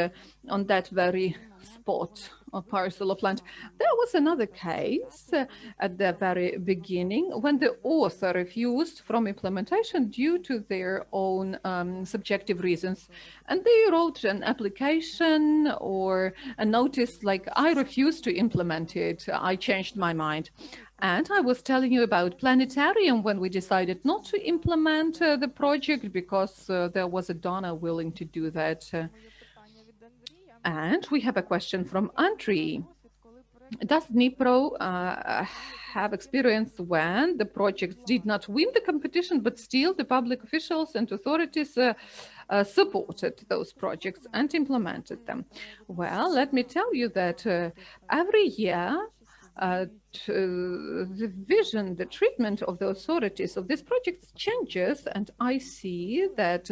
on that very spot or parcel of land. There was another case at the very beginning when the author refused from implementation due to their own subjective reasons. And they wrote an application or a notice like, I refuse to implement it, I changed my mind. And I was telling you about planetarium when we decided not to implement the project because there was a donor willing to do that. And we have a question from Andriy. Does Dnipro have experience when the projects did not win the competition, but still the public officials and authorities supported those projects and implemented them? Well, let me tell you that every year, the vision, the treatment of the authorities of these projects changes, and I see that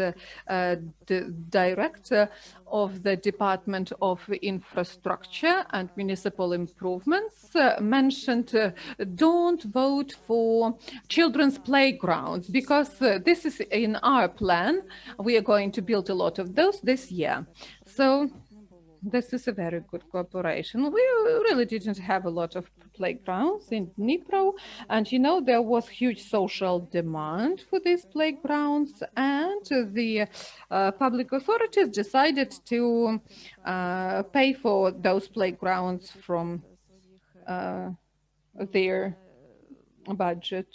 the director of the Department of Infrastructure and Municipal Improvements mentioned don't vote for children's playgrounds because this is in our plan. We are going to build a lot of those this year. So this is a very good cooperation. We really didn't have a lot of playgrounds in Dnipro, and there was huge social demand for these playgrounds, and the public authorities decided to pay for those playgrounds from their budget.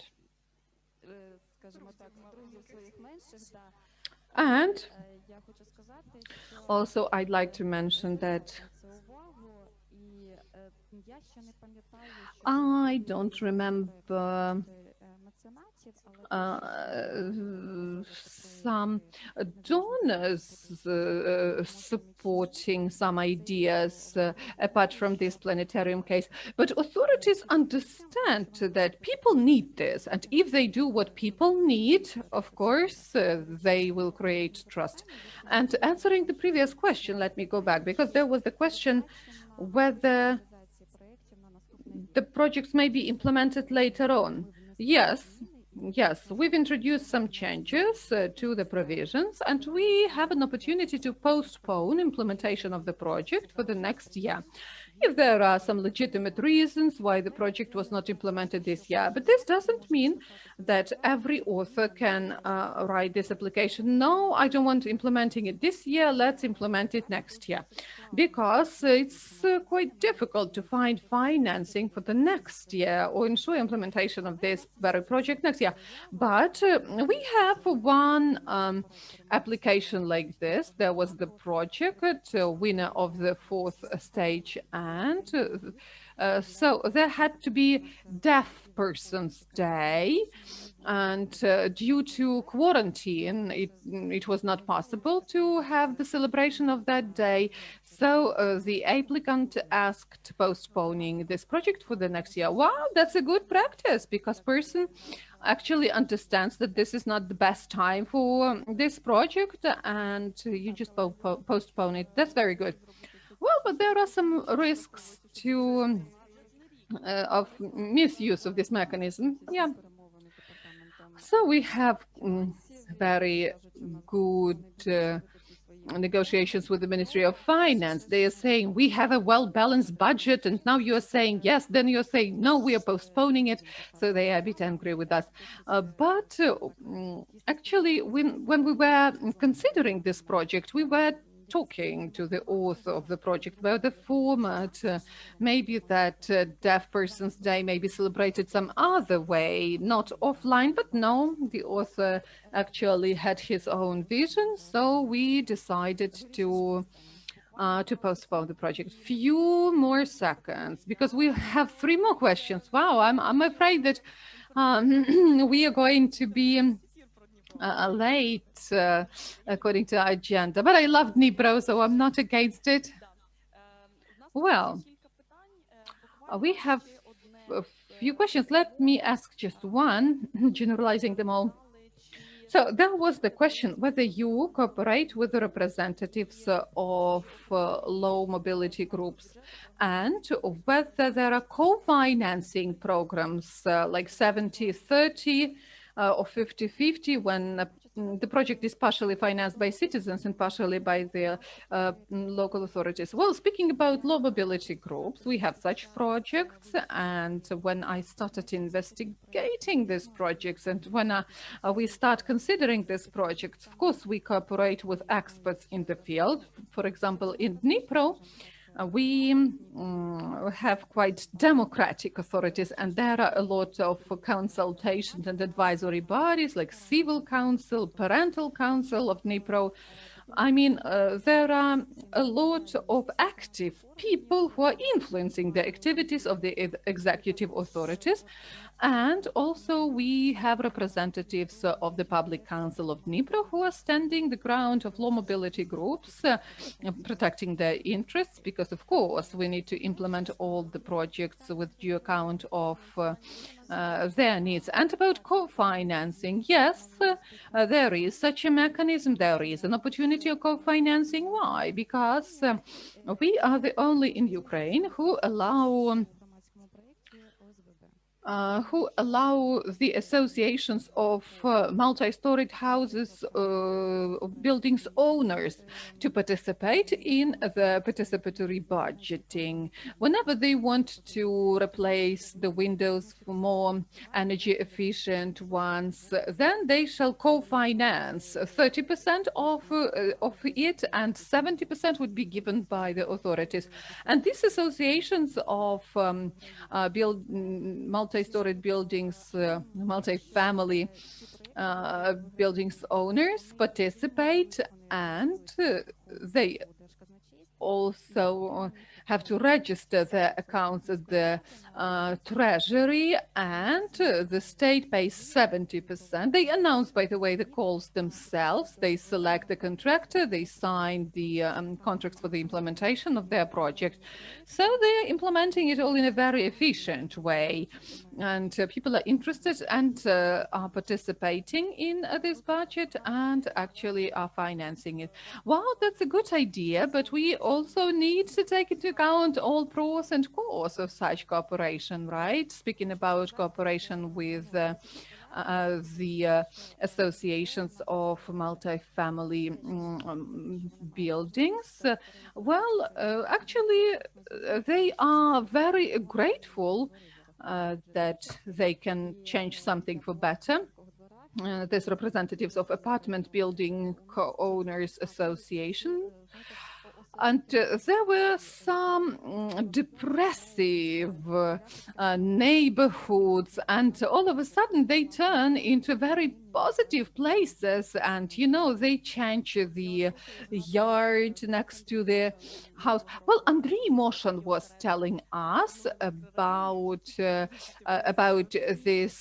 And also, I'd like to mention that I don't remember some donors supporting some ideas apart from this planetarium case. But authorities understand that people need this. And if they do what people need, of course, they will create trust. And answering the previous question, let me go back, because there was the question whether the projects may be implemented later on. Yes, we've introduced some changes to the provisions, and we have an opportunity to postpone implementation of the project for the next year. if there are some legitimate reasons why the project was not implemented this year. But this doesn't mean that every author can write this application. No, I don't want implementing it this year, let's implement it next year. Because it's quite difficult to find financing for the next year or ensure implementation of this very project next year. But we have one application like this. There was the project winner of the 4th stage, and so there had to be Deaf Persons Day, and due to quarantine, it was not possible to have the celebration of that day. So the applicant asked postponing this project for the next year. Wow, that's a good practice, because person actually understands that this is not the best time for this project, and you just postpone it. That's very good. Well, but there are some risks to of misuse of this mechanism. Yeah. So we have very good negotiations with the Ministry of Finance. They are saying we have a well-balanced budget, and now you are saying yes, then you're saying no, we are postponing it. So they are a bit angry with us. But actually, when we were considering this project, we were talking to the author of the project about the format, maybe that Deaf Persons Day may be celebrated some other way, not offline, but no, the author actually had his own vision, so we decided to postpone the project. Few more seconds, because we have 3 more questions. Wow, I'm afraid that we are going to be late according to our agenda, but I love Dnipro, so I'm not against it. Well, we have a few questions. Let me ask just one, generalizing them all. So that was the question, whether you cooperate with the representatives of low mobility groups, and whether there are co-financing programs like 70-30 or 50-50 when the project is partially financed by citizens and partially by the local authorities. Well, speaking about low mobility groups, we have such projects. And when I started investigating these projects, and when we start considering these projects, of course, we cooperate with experts in the field. For example, in Dnipro, we have quite democratic authorities, and there are a lot of consultations and advisory bodies like Civil Council, Parental Council of Dnipro. I mean, there are a lot of active people who are influencing the activities of the executive authorities. And also we have representatives of the Public Council of Dnipro who are standing the ground of low mobility groups, protecting their interests, because of course we need to implement all the projects with due account of their needs. And about co-financing, yes, there is such a mechanism, there is an opportunity of co-financing. Why? Because we are the only in Ukraine who allow the associations of multi-storied houses, buildings owners to participate in the participatory budgeting. Whenever they want to replace the windows for more energy efficient ones, then they shall co-finance 30% of it, and 70% would be given by the authorities. And these associations of multi-storied buildings, multi-family buildings owners participate, and they also have to register their accounts at the treasury, and the state pays 70%. They announce, by the way, the calls themselves. They select the contractor, they sign the contracts for the implementation of their project. So they are implementing it all in a very efficient way. And people are interested and are participating in this budget and actually are financing it. Wow, that's a good idea, but we also need to take into account all pros and cons of such cooperation, right? Speaking about cooperation with the associations of multifamily buildings. Well, actually, they are very grateful that they can change something for better. There's representatives of apartment building co-owners association, and there were some depressive neighborhoods, and all of a sudden they turn into very positive places, and you know, they change the yard next to the house. Well, Andrei Moshin was telling us about this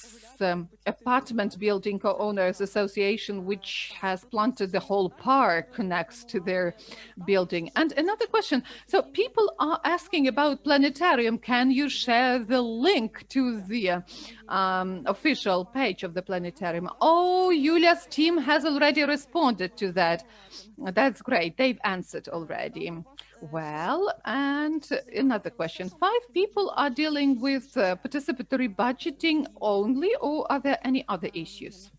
apartment building co-owners association, which has planted the whole park next to their building. And another question, so people are asking about planetarium. Can you share the link to the official page of the planetarium? Oh, Yulia's team has already responded to that. That's great. They've answered already. Well, and another question. 5 people are dealing with participatory budgeting only, or are there any other issues?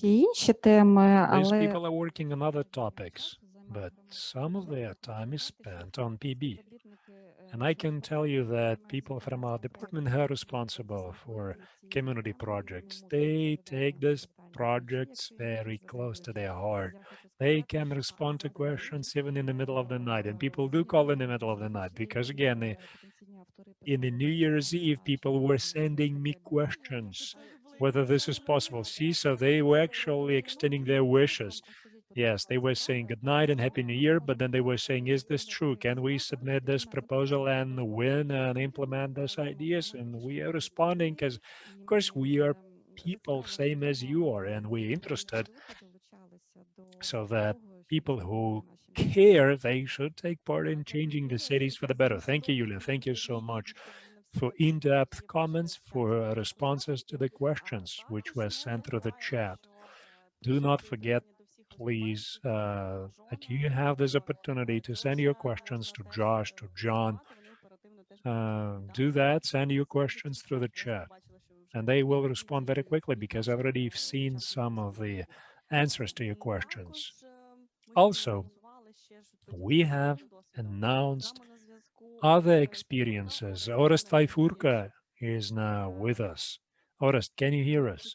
These people are working on other topics, but some of their time is spent on PB. And I can tell you that people from our department who are responsible for community projects, they take these projects very close to their heart. They can respond to questions even in the middle of the night. And people do call in the middle of the night because, again, in the New Year's Eve, people were sending me questions whether this is possible. See, so they were actually extending their wishes. Yes, they were saying good night and Happy New Year, but then they were saying, is this true? Can we submit this proposal and win and implement those ideas? And we are responding because, of course, we are people same as you are, and we're interested, so that people who care, they should take part in changing the cities for the better. Thank you, Yulia. Thank you so much for in-depth comments, for responses to the questions which were sent through the chat. Do not forget, please, that you have this opportunity to send your questions to Josh, to John. Do that, send your questions through the chat, and they will respond very quickly because I've already seen some of the answers to your questions. Also, we have announced other experiences. Orest Vaifurka is now with us. Orest, can you hear us?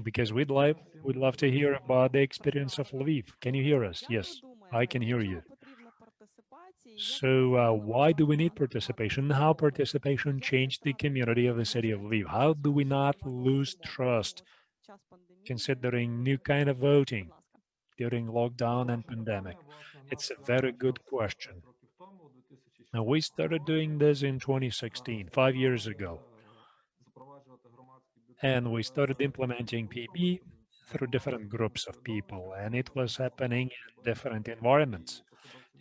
Because we'd love to hear about the experience of Lviv. Can you hear us? Yes, I can hear you. So why do we need participation? How participation changed the community of the city of Lviv? How do we not lose trust considering new kind of voting during lockdown and pandemic? It's a very good question. Now, we started doing this in 2016, 5 years ago. And we started implementing PB through different groups of people, and it was happening in different environments.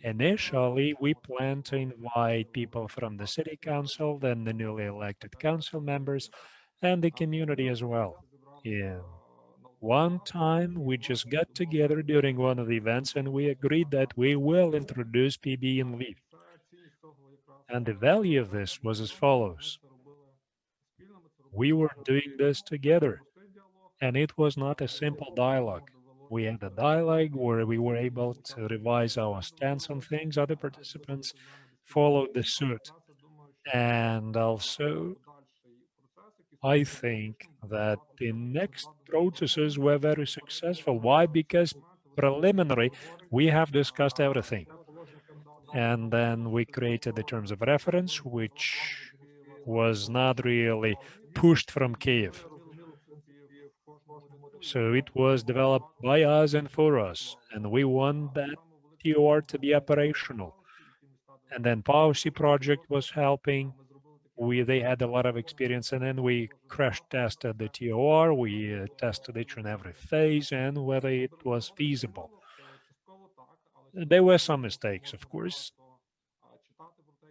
Initially, we planned to invite people from the city council, then the newly elected council members, and the community as well. Yeah. One time, we just got together during one of the events, and we agreed that we will introduce PB in Lviv. And the value of this was as follows. We were doing this together, and it was not a simple dialogue. We had a dialogue where we were able to revise our stance on things. Other participants followed the suit. And also, I think that the next processes were very successful. Why? Because preliminary, we have discussed everything. And then we created the terms of reference, which was not really pushed from Kiev. So it was developed by us and for us, and we want that TOR to be operational. And then Policy Project was helping. They had a lot of experience, and then we crash tested the TOR. We tested each and every phase and whether it was feasible. There were some mistakes, of course,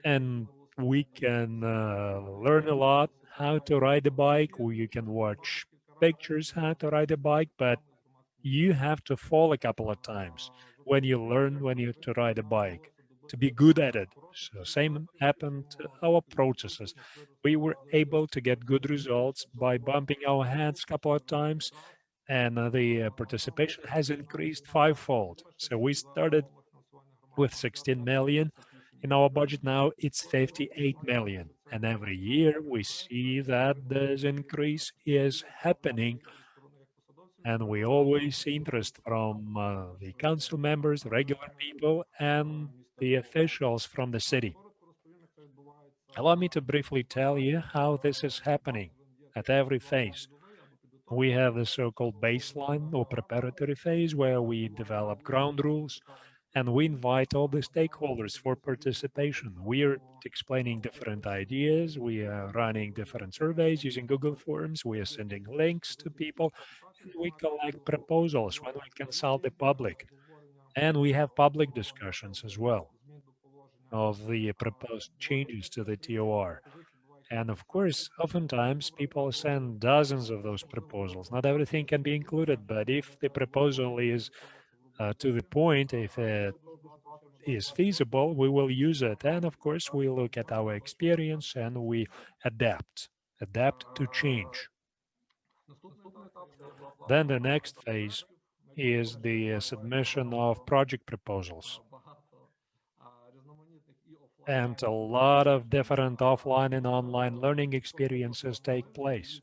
and we can learn a lot how to ride a bike, or you can watch pictures how to ride a bike, but you have to fall a couple of times when you learn to ride a bike. to be good at it. So same happened to our processes. We were able to get good results by bumping our heads a couple of times, and the participation has increased fivefold. So we started with 16 million. In our budget now, it's 58 million. And every year we see that this increase is happening. And we always see interest from the council members, regular people, and the officials from the city. Allow me to briefly tell you how this is happening at every phase. We have the so-called baseline or preparatory phase where we develop ground rules and we invite all the stakeholders for participation. We are explaining different ideas. We are running different surveys using Google Forms. We are sending links to people and we collect proposals when we consult the public. And we have public discussions as well of the proposed changes to the TOR. And of course, oftentimes people send dozens of those proposals. Not everything can be included, but if the proposal is to the point, if it is feasible, we will use it. And of course, we look at our experience and we adapt to change. Then the next phase is the submission of project proposals. And a lot of different offline and online learning experiences take place.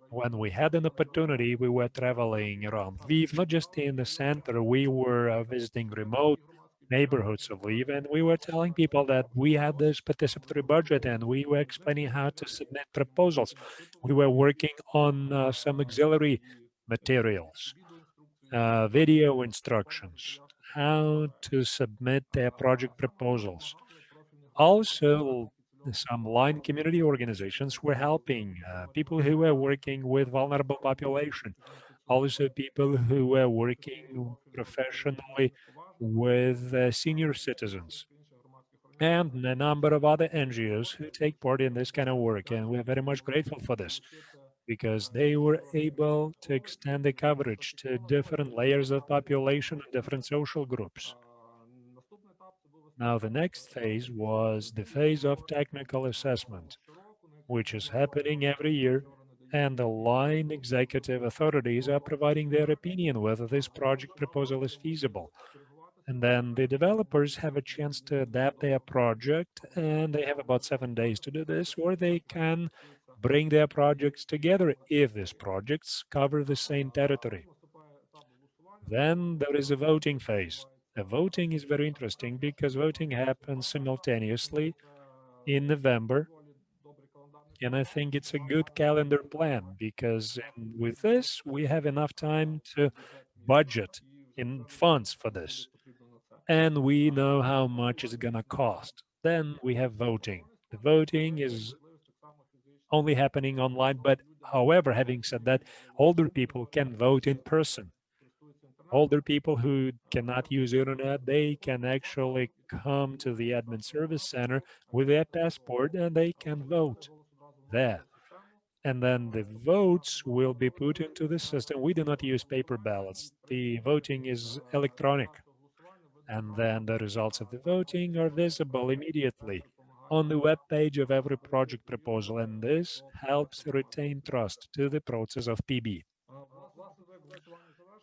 When we had an opportunity, we were traveling around Lviv, not just in the center, we were visiting remote neighborhoods of Lviv, and we were telling people that we had this participatory budget and we were explaining how to submit proposals. We were working on some auxiliary materials, video instructions, how to submit their project proposals. Also, some line community organizations were helping people who were working with vulnerable population, also people who were working professionally with senior citizens, and a number of other NGOs who take part in this kind of work. And we're very much grateful for this because they were able to extend the coverage to different layers of population and different social groups. Now, the next phase was the phase of technical assessment, which is happening every year, and the line executive authorities are providing their opinion whether this project proposal is feasible. And then the developers have a chance to adapt their project, and they have about 7 days to do this, or they can bring their projects together if these projects cover the same territory. Then there is a voting phase. The voting is very interesting because voting happens simultaneously in November. And I think it's a good calendar plan because with this, we have enough time to budget in funds for this. And we know how much it's going to cost. Then we have voting. The voting is only happening online, but however, having said that, older people can vote in person. Older people who cannot use internet, they can actually come to the admin service center with their passport and they can vote there. And then the votes will be put into the system. We do not use paper ballots. The voting is electronic. And then the results of the voting are visible immediately on the web page of every project proposal. And this helps retain trust to the process of PB.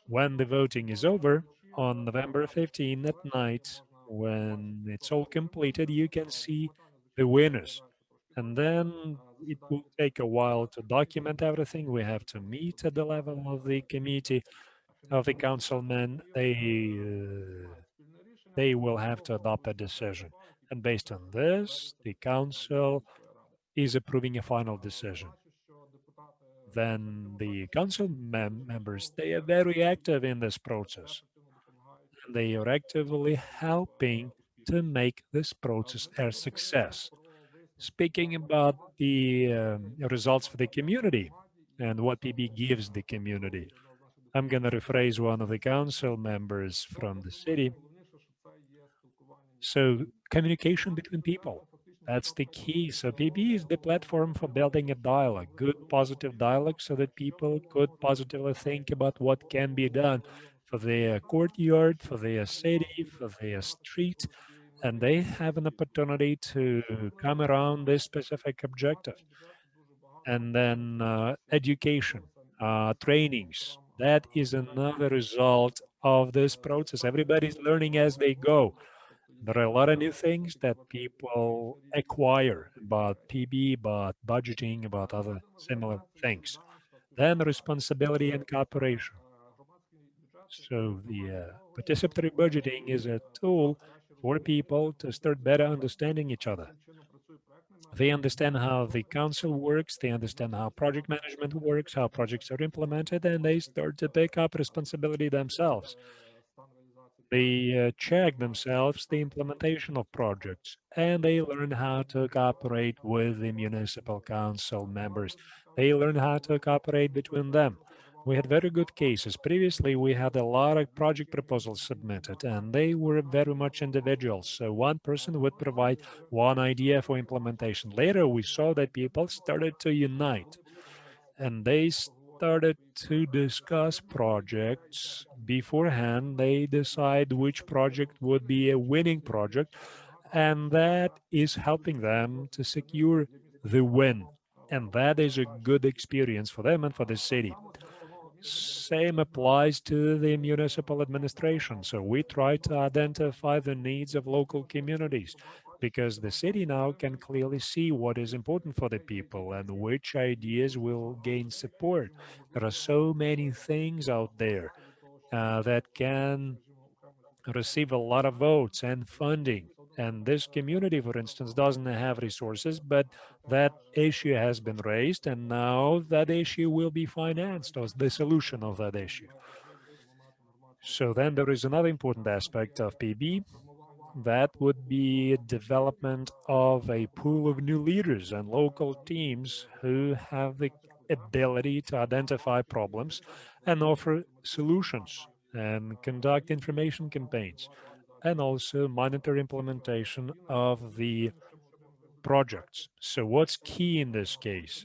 When the voting is over, on November 15 at night, when it's all completed, you can see the winners. And then it will take a while to document everything. We have to meet at the level of the committee of the councilmen. They will have to adopt a decision. And based on this, the council is approving a final decision. Then the council members, they are very active in this process. And they are actively helping to make this process a success. Speaking about the results for the community and what PB gives the community, I'm going to rephrase one of the council members from the city. So communication between people, that's the key. So PB is the platform for building a dialogue, good positive dialogue, so that people could positively think about what can be done for their courtyard, for their city, for their street, and they have an opportunity to come around this specific objective. And then education, trainings, that is another result of this process. Everybody's learning as they go. There are a lot of new things that people acquire about PB, about budgeting, about other similar things. Then responsibility and cooperation. So the participatory budgeting is a tool for people to start better understanding each other. They understand how the council works, they understand how project management works, how projects are implemented, and they start to pick up responsibility themselves. They check themselves the implementation of projects, and they learn how to cooperate with the municipal council members. They learn how to cooperate between them. We had very good cases. Previously, we had a lot of project proposals submitted, and they were very much individuals. So one person would provide one idea for implementation. Later, we saw that people started to unite, and they started to discuss projects beforehand. They decide which project would be a winning project, and that is helping them to secure the win. And that is a good experience for them and for the city. Same applies to the municipal administration. So we try to identify the needs of local communities, because the city now can clearly see what is important for the people and which ideas will gain support. There are so many things out there that can receive a lot of votes and funding. And this community, for instance, doesn't have resources, but that issue has been raised, and now that issue will be financed, or the solution of that issue. So then there is another important aspect of PB, that would be development of a pool of new leaders and local teams who have the ability to identify problems and offer solutions and conduct information campaigns, and also monitor implementation of the projects. So what's key in this case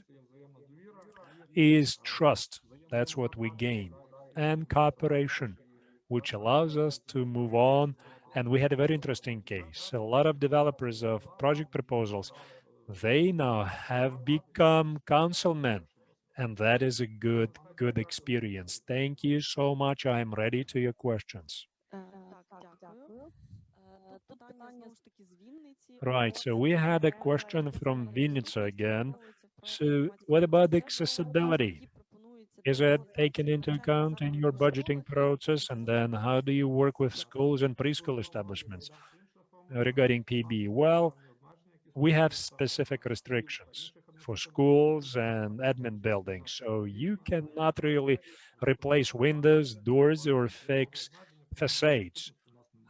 is trust. That's what we gain, and cooperation, which allows us to move on. And we had a very interesting case. A lot of developers of project proposals, they now have become councilmen, and that is a good experience. Thank you so much. I'm ready to your questions. Right, so we had a question from Vinnytsia again. So what about accessibility? Is it taken into account in your budgeting process? And then how do you work with schools and preschool establishments regarding PB? Well, we have specific restrictions for schools and admin buildings. So you cannot really replace windows, doors, or fix facades.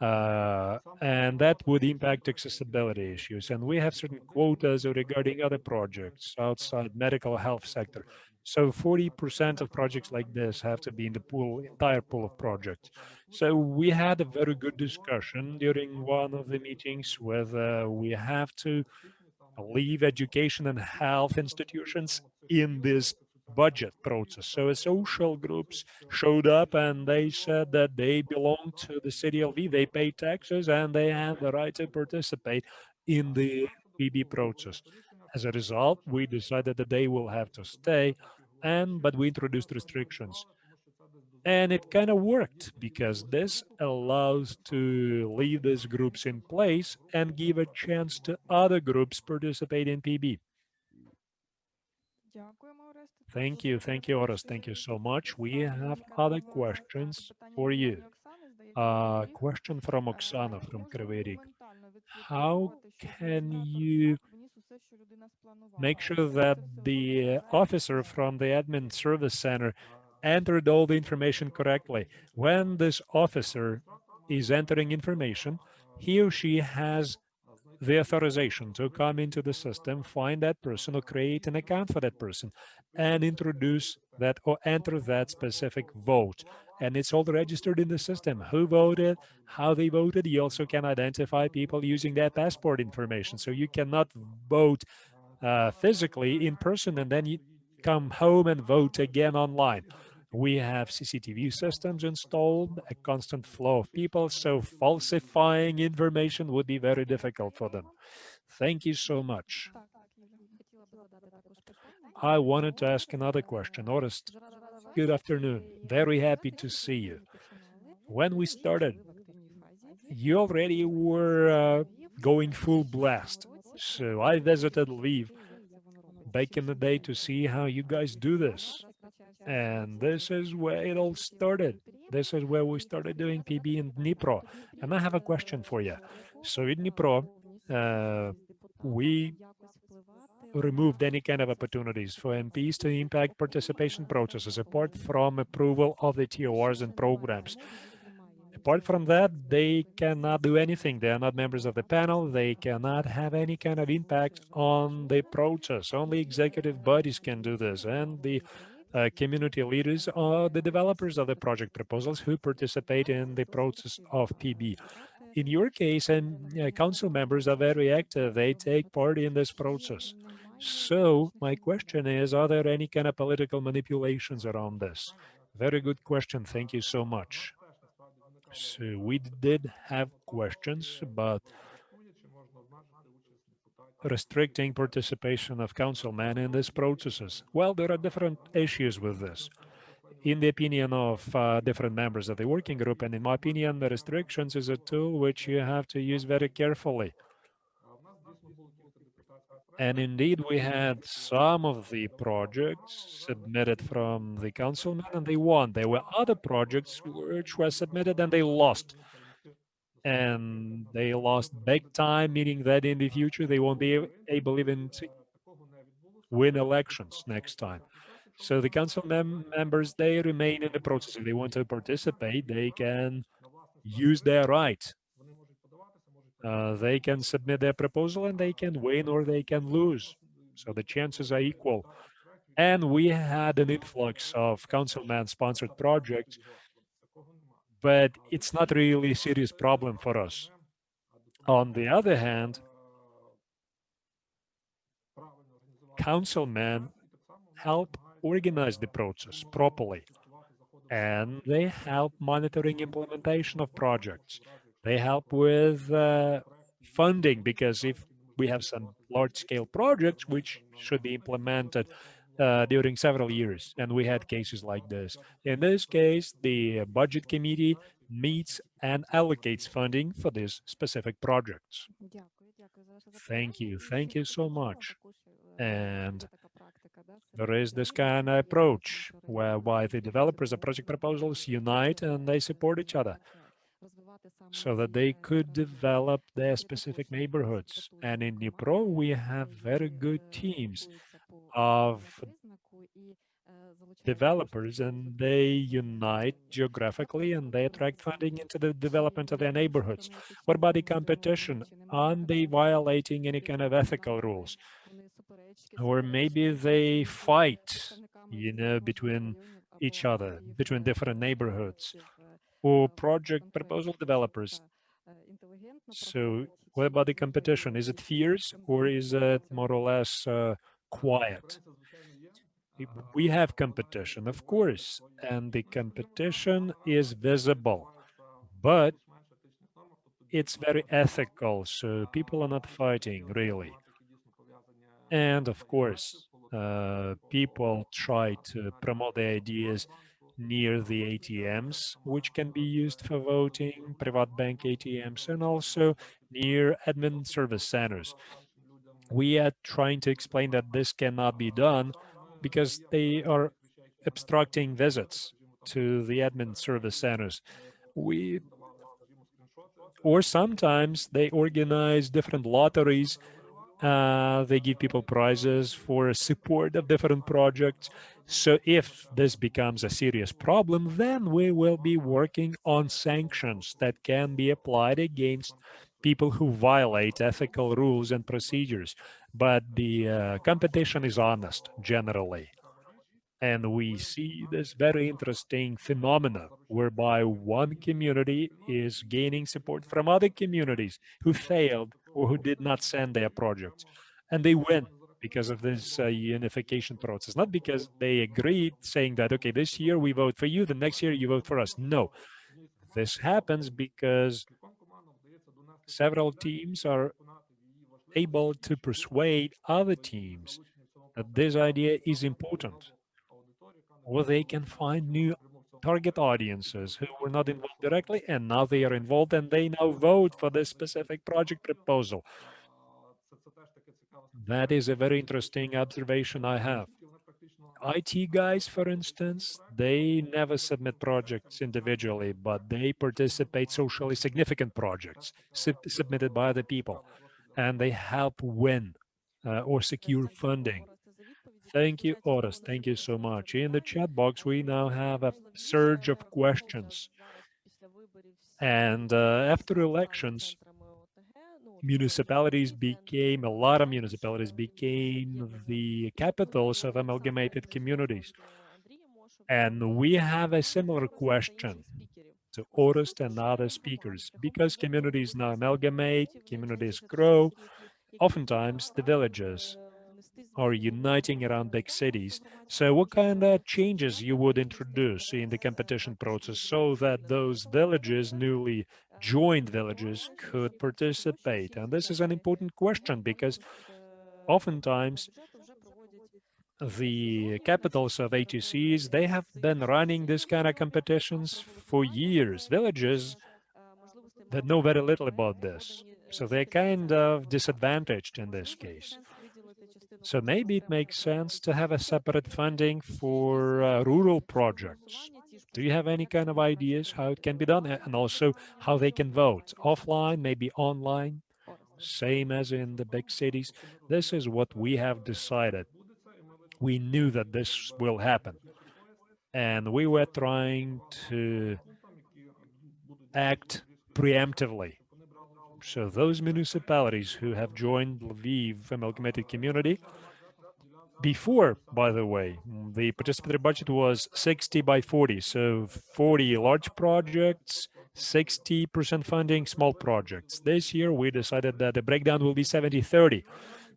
And that would impact accessibility issues. And we have certain quotas regarding other projects outside medical health sector. So 40% of projects like this have to be in the pool, entire pool of projects. So we had a very good discussion during one of the meetings whether we have to leave education and health institutions in this budget process. So social groups showed up and they said that they belong to the city LV, they pay taxes, and they have the right to participate in the PB process. As a result, we decided that they will have to stay, but we introduced restrictions. And it kind of worked, because this allows to leave these groups in place and give a chance to other groups participate in PB. Thank you, Oros. Thank you so much. We have other questions for you. Question from Oksana from Kryvyi Rih. How can you make sure that the officer from the admin service center entered all the information correctly? When this officer is entering information, he or she has the authorization to come into the system, find that person or create an account for that person and introduce that or enter that specific vote. And it's all registered in the system, who voted, how they voted. You also can identify people using their passport information. So you cannot vote physically in person and then you come home and vote again online. We have CCTV systems installed, a constant flow of people, so falsifying information would be very difficult for them. Thank you so much. I wanted to ask another question. Orest, good afternoon. Very happy to see you. When we started, you already were going full blast. So I visited Lviv back in the day to see how you guys do this. And this is where it all started. This is where we started doing PB in Dnipro. And I have a question for you. So in Dnipro, we removed any kind of opportunities for MPs to impact participation processes apart from approval of the TORs and programs. Apart from that, they cannot do anything. They are not members of the panel. They cannot have any kind of impact on the process. Only executive bodies can do this. And the community leaders are the developers of the project proposals who participate in the process of PB. In your case, and council members are very active. They take part in this process. So my question is, are there any kind of political manipulations around this? Very good question. Thank you so much. So we did have questions about restricting participation of councilmen in these processes. Well, there are different issues with this. In the opinion of different members of the working group, and in my opinion, the restrictions is a tool which you have to use very carefully. And indeed, we had some of the projects submitted from the councilmen and they won. There were other projects which were submitted and they lost. And they lost big time, meaning that in the future they won't be able even to win elections next time. So the council members, they remain in the process. If they want to participate, they can use their right. They can submit their proposal and they can win or they can lose. So the chances are equal. And we had an influx of councilman-sponsored projects, but it's not really a serious problem for us. On the other hand, councilmen help organize the process properly, and they help monitoring implementation of projects. They help with funding, because if we have some large-scale projects which should be implemented during several years, and we had cases like this. In this case, the budget committee meets and allocates funding for these specific projects. Thank you so much. And there is this kind of approach whereby the developers of project proposals unite and they support each other so that they could develop their specific neighborhoods. And in Dnipro, we have very good teams of developers, and they unite geographically and they attract funding into the development of their neighborhoods. What about the competition? Aren't they violating any kind of ethical rules? Or maybe they fight, between each other, between different neighborhoods, or project proposal developers. So what about the competition? Is it fierce or is it more or less quiet? We have competition, of course, and the competition is visible, but it's very ethical, so people are not fighting really. And of course, people try to promote their ideas near the ATMs, which can be used for voting, private bank ATMs, and also near admin service centers. We are trying to explain that this cannot be done because they are obstructing visits to the admin service centers. Or sometimes they organize different lotteries. They give people prizes for support of different projects. So if this becomes a serious problem, then we will be working on sanctions that can be applied against people who violate ethical rules and procedures. But the competition is honest generally. And we see this very interesting phenomena whereby one community is gaining support from other communities who failed or who did not send their projects, and they win. because of this unification process, not because they agreed saying that, okay, this year we vote for you, the next year you vote for us. No, this happens because several teams are able to persuade other teams that this idea is important, or they can find new target audiences who were not involved directly and now they are involved and they now vote for this specific project proposal. That is a very interesting observation I have. IT guys, for instance, they never submit projects individually, but they participate socially significant projects submitted by other people, and they help win or secure funding. Thank you, Oris. Thank you so much. In the chat box, we now have a surge of questions. And after elections, a lot of municipalities became the capitals of amalgamated communities. And we have a similar question to Orest and other speakers. Because communities now amalgamate, communities grow, oftentimes the villages are uniting around big cities. So what kind of changes you would introduce in the competition process so that those villages, newly joined villages, could participate? And this is an important question because oftentimes the capitals of ATCs, they have been running this kind of competitions for years. Villages that know very little about this. So they're kind of disadvantaged in this case. So maybe it makes sense to have a separate funding for rural projects. Do you have any kind of ideas how it can be done? And also how they can vote? Offline, maybe online, same as in the big cities. This is what we have decided. We knew that this will happen. And we were trying to act preemptively. So those municipalities who have joined Lviv amalgamated community, before, by the way, the participatory budget was 60 by 40. So 40 large projects, 60% funding small projects. This year we decided that the breakdown will be 70-30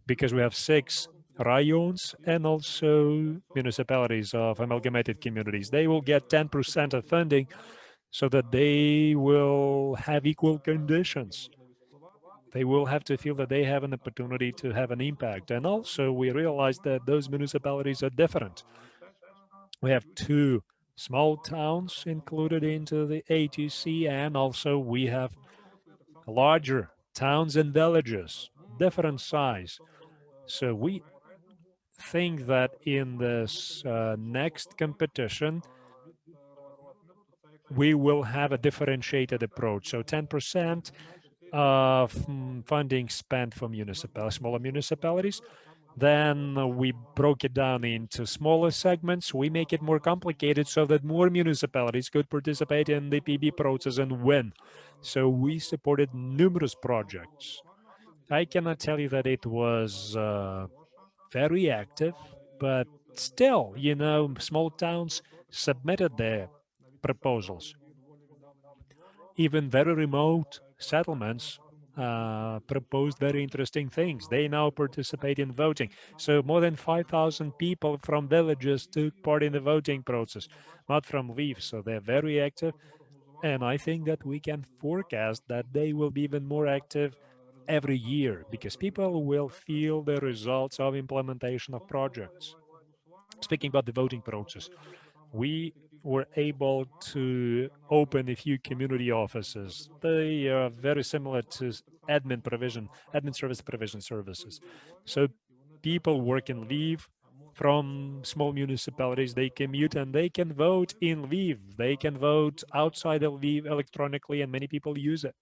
because we have 6 rayons and also municipalities of amalgamated communities. They will get 10% of funding so that they will have equal conditions. They will have to feel that they have an opportunity to have an impact. And also we realized that those municipalities are different. We have 2 small towns included into the ATC, and also we have larger towns and villages, different size. So we think that in this next competition, we will have a differentiated approach. So 10% of funding spent for smaller municipalities. Then we broke it down into smaller segments. We make it more complicated so that more municipalities could participate in the PB process and win. So we supported numerous projects. I cannot tell you that it was very active, but still, small towns submitted their proposals. Even very remote settlements proposed very interesting things. They now participate in voting. So more than 5,000 people from villages took part in the voting process, not from Lviv. So they're very active. And I think that we can forecast that they will be even more active every year because people will feel the results of implementation of projects. Speaking about the voting process, we were able to open a few community offices. They are very similar to admin service provision services. So people work in Lviv from small municipalities. They commute and they can vote in Lviv. They can vote outside of Lviv electronically, and many people use it.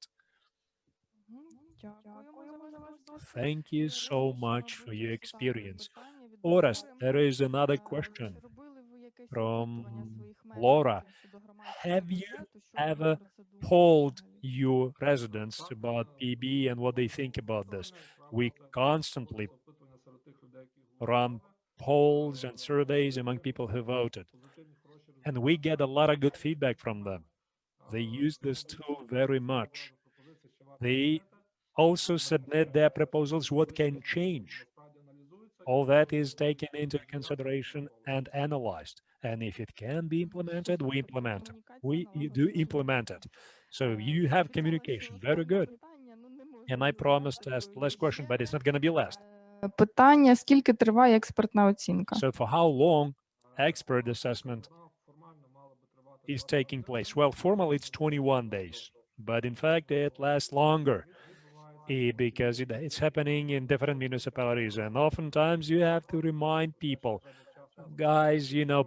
Thank you so much for your experience. Oras, there is another question from Laura. Have you ever polled your residents about PB and what they think about this? We constantly run polls and surveys among people who voted, and we get a lot of good feedback from them. They use this tool very much. They also submit their proposals, what can change. All that is taken into consideration and analyzed. And if it can be implemented, we implement it. You do implement it. So you have communication. Very good. And I promised to ask last question, but it's not going to be last. Питання, скільки триває експертна оцінка? So for how long expert assessment is taking place? Well, formally it's 21 days, but in fact it lasts longer because it's happening in different municipalities. And oftentimes you have to remind people, guys,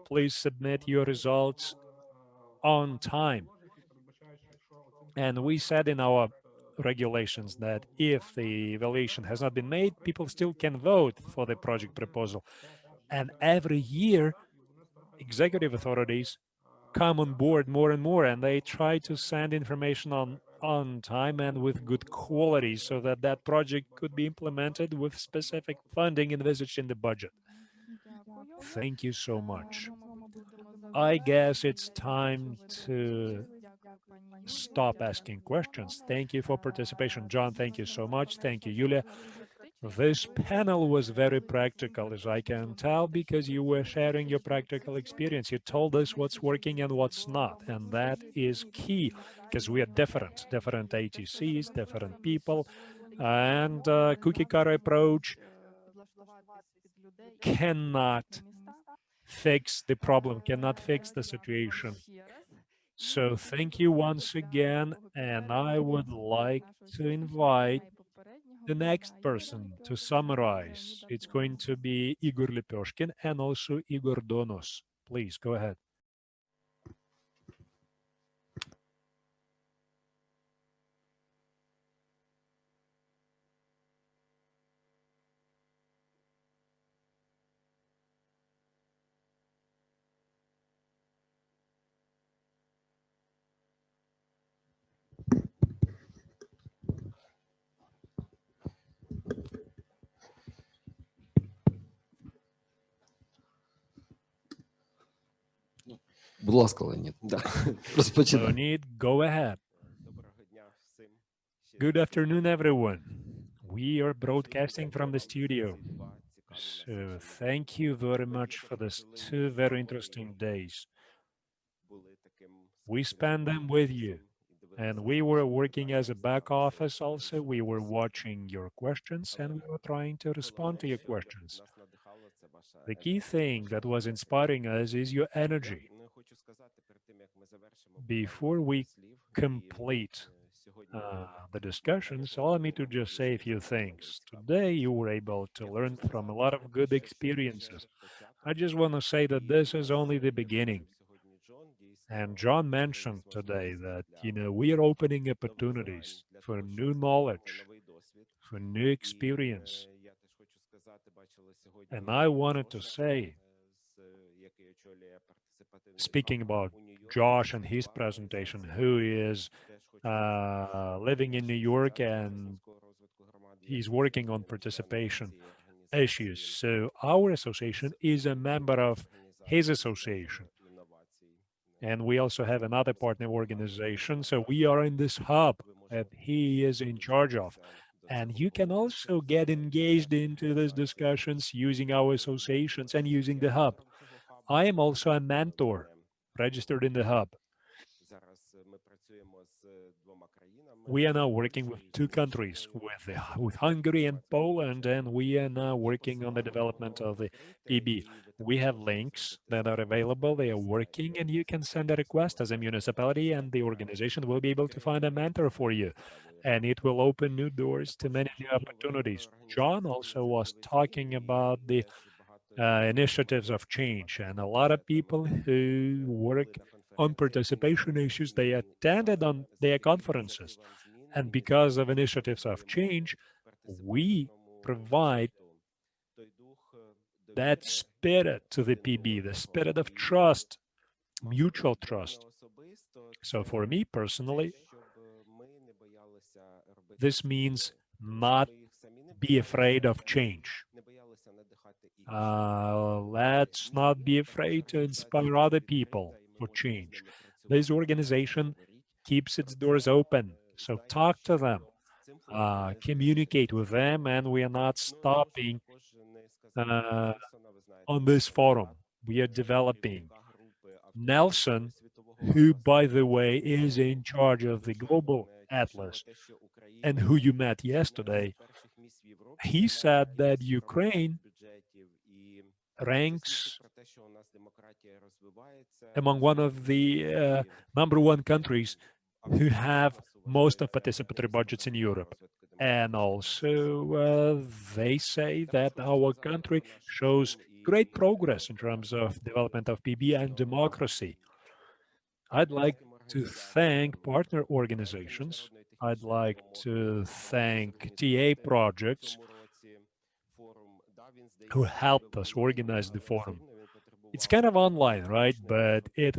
please submit your results on time. And we said in our regulations that if the evaluation has not been made, people still can vote for the project proposal. And every year, executive authorities come on board more and more, and they try to send information on time and with good quality so that that project could be implemented with specific funding envisaged in the budget. Thank you so much. I guess it's time to stop asking questions. Thank you for participation. John, thank you so much. Thank you, Yulia. This panel was very practical, as I can tell, because you were sharing your practical experience. You told us what's working and what's not, and that is key, because we are different ATCs, different people, and cookie-cutter approach cannot fix the problem, cannot fix the situation. So thank you once again, and I would like to invite the next person to summarize. It's going to be Igor Lepeshkin and also Igor Donos. Please go ahead. Будь ласка, Леонід. Розпочинай. Leonid, go ahead. Good afternoon, everyone. We are broadcasting from the studio. So thank you very much for these 2 very interesting days. We spent them with you, and we were working as a back office also. We were watching your questions, and we were trying to respond to your questions. The key thing that was inspiring us is your energy. Before we complete the discussions, allow me to just say a few things. Today, you were able to learn from a lot of good experiences. I just want to say that this is only the beginning. And John mentioned today that, we are opening opportunities for new knowledge, for new experience. And I wanted to say, speaking about Josh and his presentation, who is living in New York and he's working on participation issues. So our association is a member of his association. And we also have another partner organization. So we are in this hub that he is in charge of. And you can also get engaged into these discussions using our associations and using the hub. I am also a mentor registered in the hub. We are now working with 2 countries, with Hungary and Poland, and we are now working on the development of the PB. We have links that are available, they are working, and you can send a request as a municipality, and the organization will be able to find a mentor for you. And it will open new doors to many new opportunities. John also was talking about the initiatives of change, and a lot of people who work on participation issues, they attended on their conferences. And because of initiatives of change, we provide that spirit to the PB, the spirit of trust, mutual trust. So for me personally, this means not be afraid of change. Let's not be afraid to inspire other people for change. This organization keeps its doors open, so talk to them, communicate with them, and we are not stopping on this forum. We are developing Nelson, who, by the way, is in charge of the Global Atlas and who you met yesterday. He said that Ukraine ranks among one of the #1 countries who have most of participatory budgets in Europe. And also, they say that our country shows great progress in terms of development of PB and democracy. I'd like to thank partner organizations. I'd like to thank TA projects who helped us organize the forum. It's kind of online, right? But it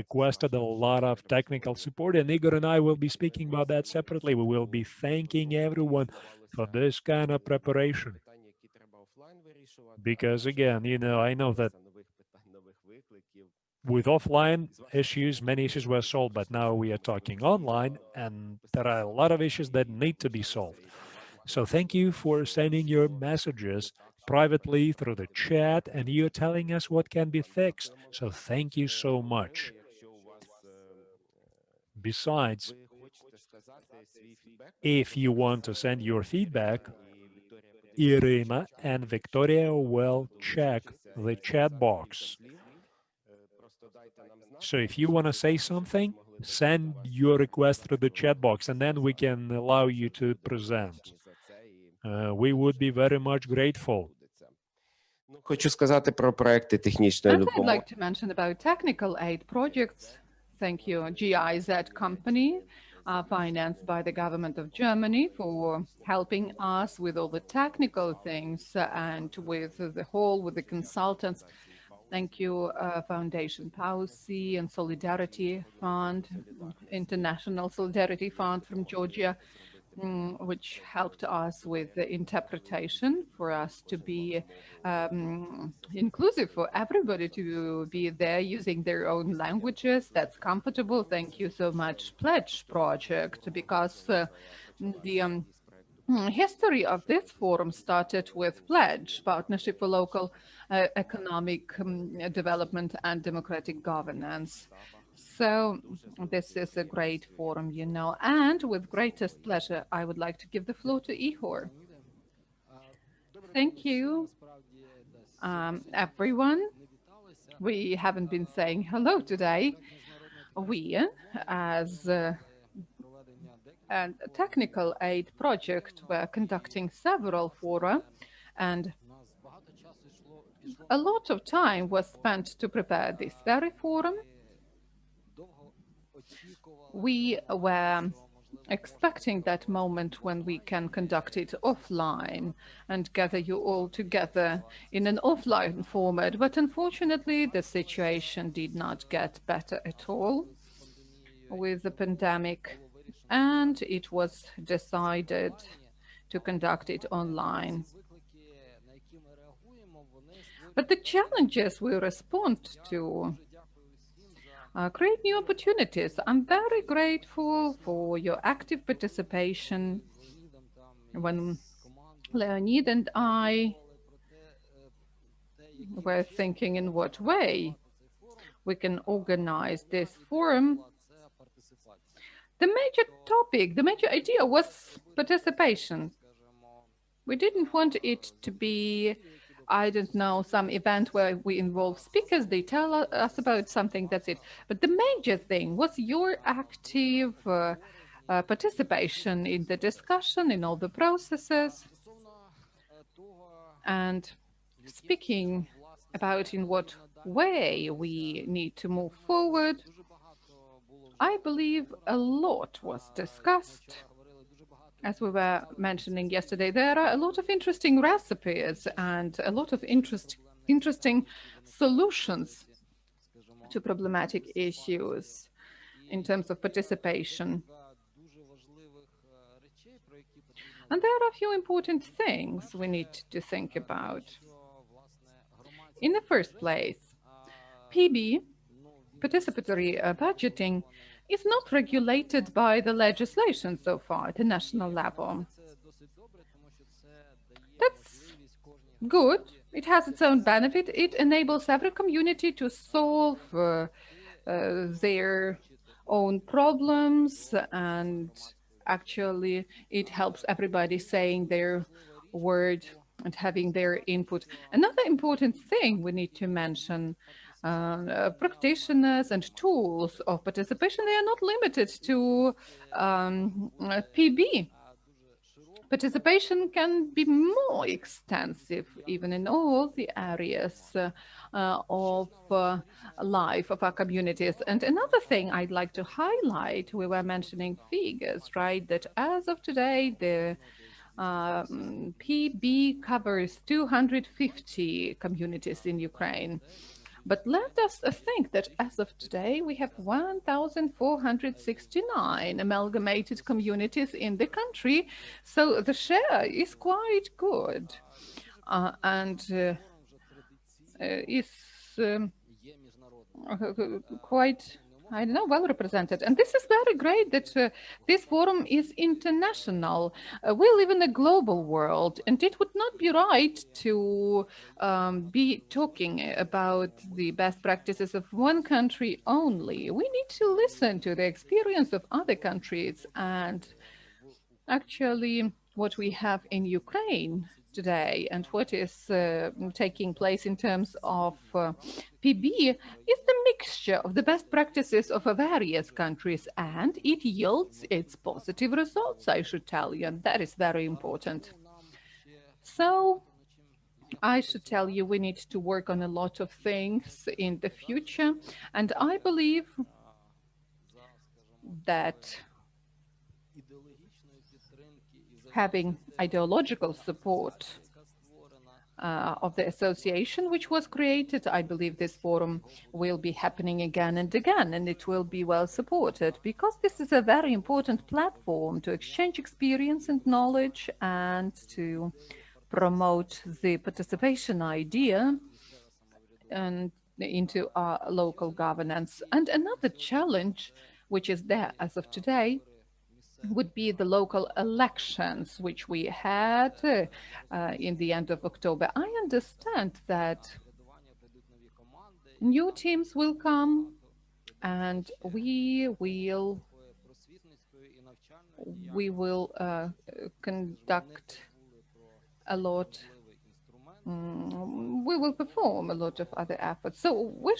requested a lot of technical support, and Igor and I will be speaking about that separately. We will be thanking everyone for this kind of preparation. Because again, I know that with offline issues, many issues were solved, but now we are talking online, and there are a lot of issues that need to be solved. So thank you for sending your messages privately through the chat, and you're telling us what can be fixed. So thank you so much. Besides, if you want to send your feedback, Irina and Victoria will check the chat box. So if you want to say something, send your request through the chat box, and then we can allow you to present. We would be very much grateful. Хочу сказати про проекти технічної And I'd допомоги. like to mention about technical aid projects. Thank you, GIZ company, financed by the government of Germany, for helping us with all the technical things and with the consultants. Thank you, Foundation Pausi and Solidarity Fund, International Solidarity Fund from Georgia, which helped us with the interpretation for us to be inclusive, for everybody to be there using their own languages. That's comfortable. Thank you so much, Pledge Project, because the history of this forum started with Pledge, Partnership for Local Economic Development and Democratic Governance. So this is a great forum, and with greatest pleasure, I would like to give the floor to Ihor. Thank you, everyone. We haven't been saying hello today. We, as a technical aid project, were conducting several fora, and a lot of time was spent to prepare this very forum. We were expecting that moment when we can conduct it offline and gather you all together in an offline format, but unfortunately the situation did not get better at all with the pandemic, and it was decided to conduct it online. But the challenges we respond to create new opportunities. I'm very grateful for your active participation when Leonid and I were thinking in what way we can organize this forum. The major topic, the major idea was participation. We didn't want it to be, I don't know, some event where we involve speakers, they tell us about something, that's it. But the major thing was your active participation in the discussion, in all the processes, and speaking about in what way we need to move forward. I believe a lot was discussed. As we were mentioning yesterday, there are a lot of interesting recipes and a lot of interesting solutions to problematic issues in terms of participation. And there are a few important things we need to think about. In the first place, PB, participatory budgeting, is not regulated by the legislation so far at the national level. That's good. It has its own benefit. It enables every community to solve their own problems, and actually it helps everybody saying their word and having their input. Another important thing we need to mention, practitioners and tools of participation, they are not limited to PB. Participation can be more extensive, even in all the areas of life of our communities. And another thing I'd like to highlight, we were mentioning figures, right? That as of today, the PB covers 250 communities in Ukraine. But let us think that as of today, we have 1,469 amalgamated communities in the country. So the share is quite good and is quite, I don't know, well represented. And this is very great that this forum is international. We live in a global world, and it would not be right to be talking about the best practices of one country only. We need to listen to the experience of other countries. And actually, what we have in Ukraine today and what is taking place in terms of PB is the mixture of the best practices of various countries, and it yields its positive results, I should tell you, and that is very important. So I should tell you we need to work on a lot of things in the future, and I believe that having ideological support of the association which was created, I believe this forum will be happening again and again, and it will be well supported, because this is a very important platform to exchange experience and knowledge and to promote the participation idea and into our local governance. And another challenge which is there as of today would be the local elections, which we had in the end of October. I understand that new teams will come, and we will conduct a lot. We will perform a lot of other efforts. So we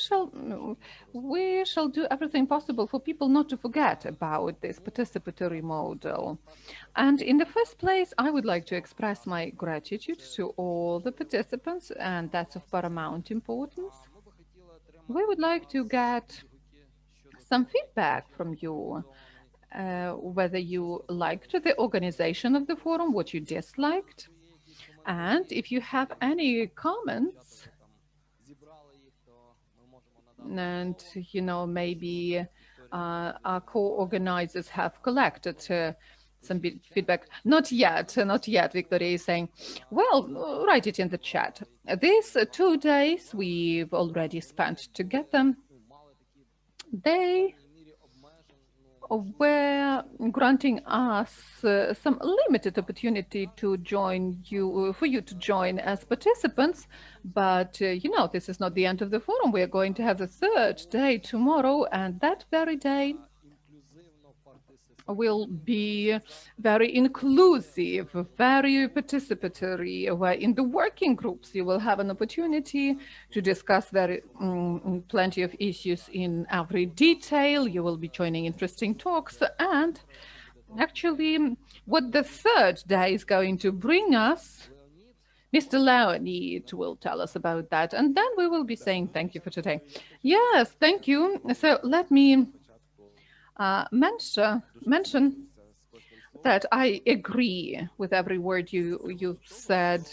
shall do everything possible for people not to forget about this participatory model. And in the first place, I would like to express my gratitude to all the participants, and that's of paramount importance. We would like to get some feedback from you, whether you liked the organization of the forum, what you disliked. And if you have any comments, and maybe our co-organizers have collected some feedback. Not yet, Victoria is saying. Well, write it in the chat. These 2 days we've already spent together, they were granting us some limited opportunity to join you, for you to join as participants. But, this is not the end of the forum. We are going to have the 3rd day tomorrow, and that very day will be very inclusive, very participatory, where in the working groups you will have an opportunity to discuss plenty of issues in every detail. You will be joining interesting talks, and actually what the 3rd day is going to bring us, Mr. Leonid will tell us about that, and then we will be saying thank you for today. Yes, thank you. So let me mention that I agree with every word you said,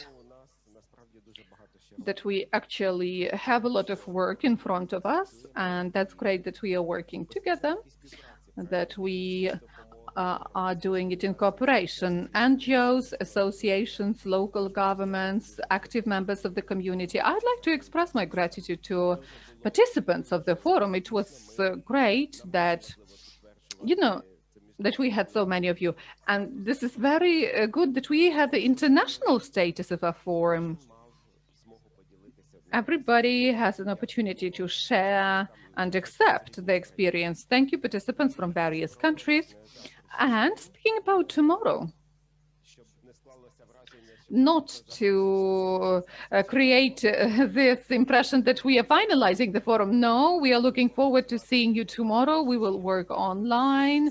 that we actually have a lot of work in front of us, and that's great that we are working together, that we are doing it in cooperation. NGOs, associations, local governments, active members of the community. I'd like to express my gratitude to participants of the forum. It was great that that we had so many of you. And this is very good that we have the international status of our forum. Everybody has an opportunity to share and accept the experience. Thank you, participants from various countries. And speaking about tomorrow, not to create this impression that we are finalizing the forum. No, we are looking forward to seeing you tomorrow. We will work online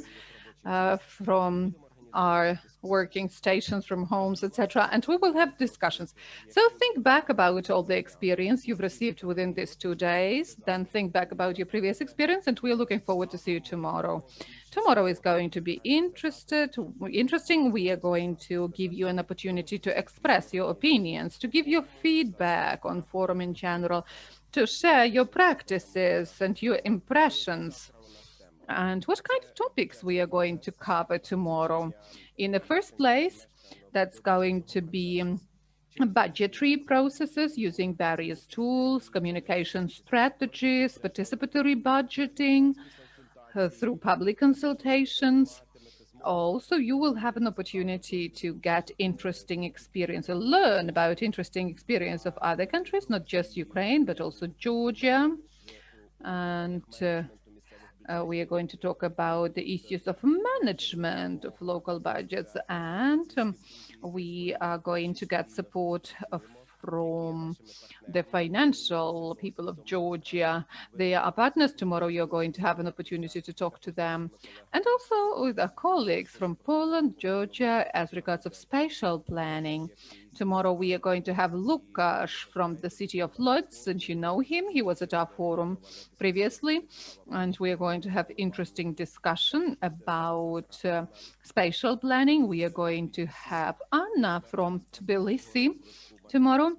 from our working stations, from homes, etc. And we will have discussions. So think back about all the experience you've received within these 2 days, then think back about your previous experience, and we're looking forward to see you tomorrow. Tomorrow is going to be interesting. We are going to give you an opportunity to express your opinions, to give your feedback on forum in general, to share your practices and your impressions, and what kind of topics we are going to cover tomorrow. In the first place, that's going to be budgetary processes using various tools, communication strategies, participatory budgeting through public consultations. Also, you will have an opportunity to get interesting experience, or learn about interesting experience of other countries, not just Ukraine, but also Georgia. And we are going to talk about the issues of management of local budgets, and we are going to get support from the financial people of Georgia. They are our partners. Tomorrow you're going to have an opportunity to talk to them. And also with our colleagues from Poland, Georgia, as regards of spatial planning. Tomorrow we are going to have Lukasz from the city of Lodz, and you know him. He was at our forum previously. And we are going to have interesting discussion about spatial planning. We are going to have Anna from Tbilisi tomorrow.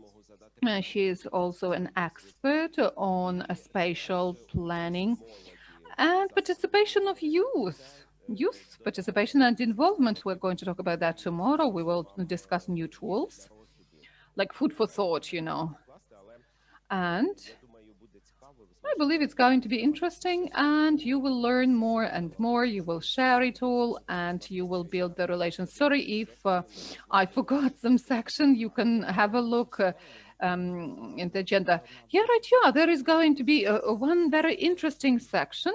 She is also an expert on spatial planning and participation of youth participation and involvement. We're going to talk about that tomorrow. We will discuss new tools, like food for thought, you know. And I believe it's going to be interesting, and you will learn more and more. You will share it all, and you will build the relations. Sorry if I forgot some section. You can have a look in the agenda. Yeah, right, yeah, there is going to be one very interesting section.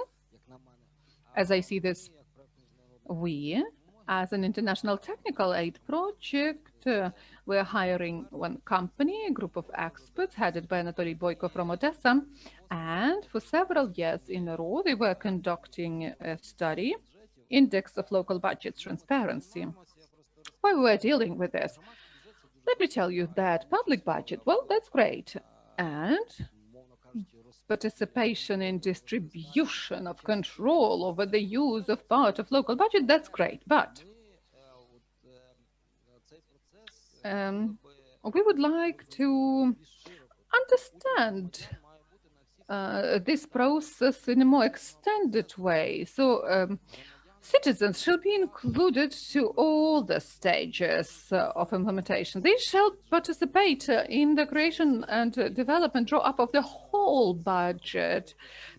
As I see this, we, as an international technical aid project, we're hiring one company, a group of experts headed by Anatoly Boyko from Odessa. And for several years in a row, they were conducting a study, Index of Local Budget Transparency. Why we were dealing with this? Let me tell you that public budget, well, that's great. And participation in distribution of control over the use of part of local budget, that's great. But we would like to understand this process in a more extended way. So citizens shall be included to all the stages of implementation. They shall participate in the creation and development, draw up of the whole budget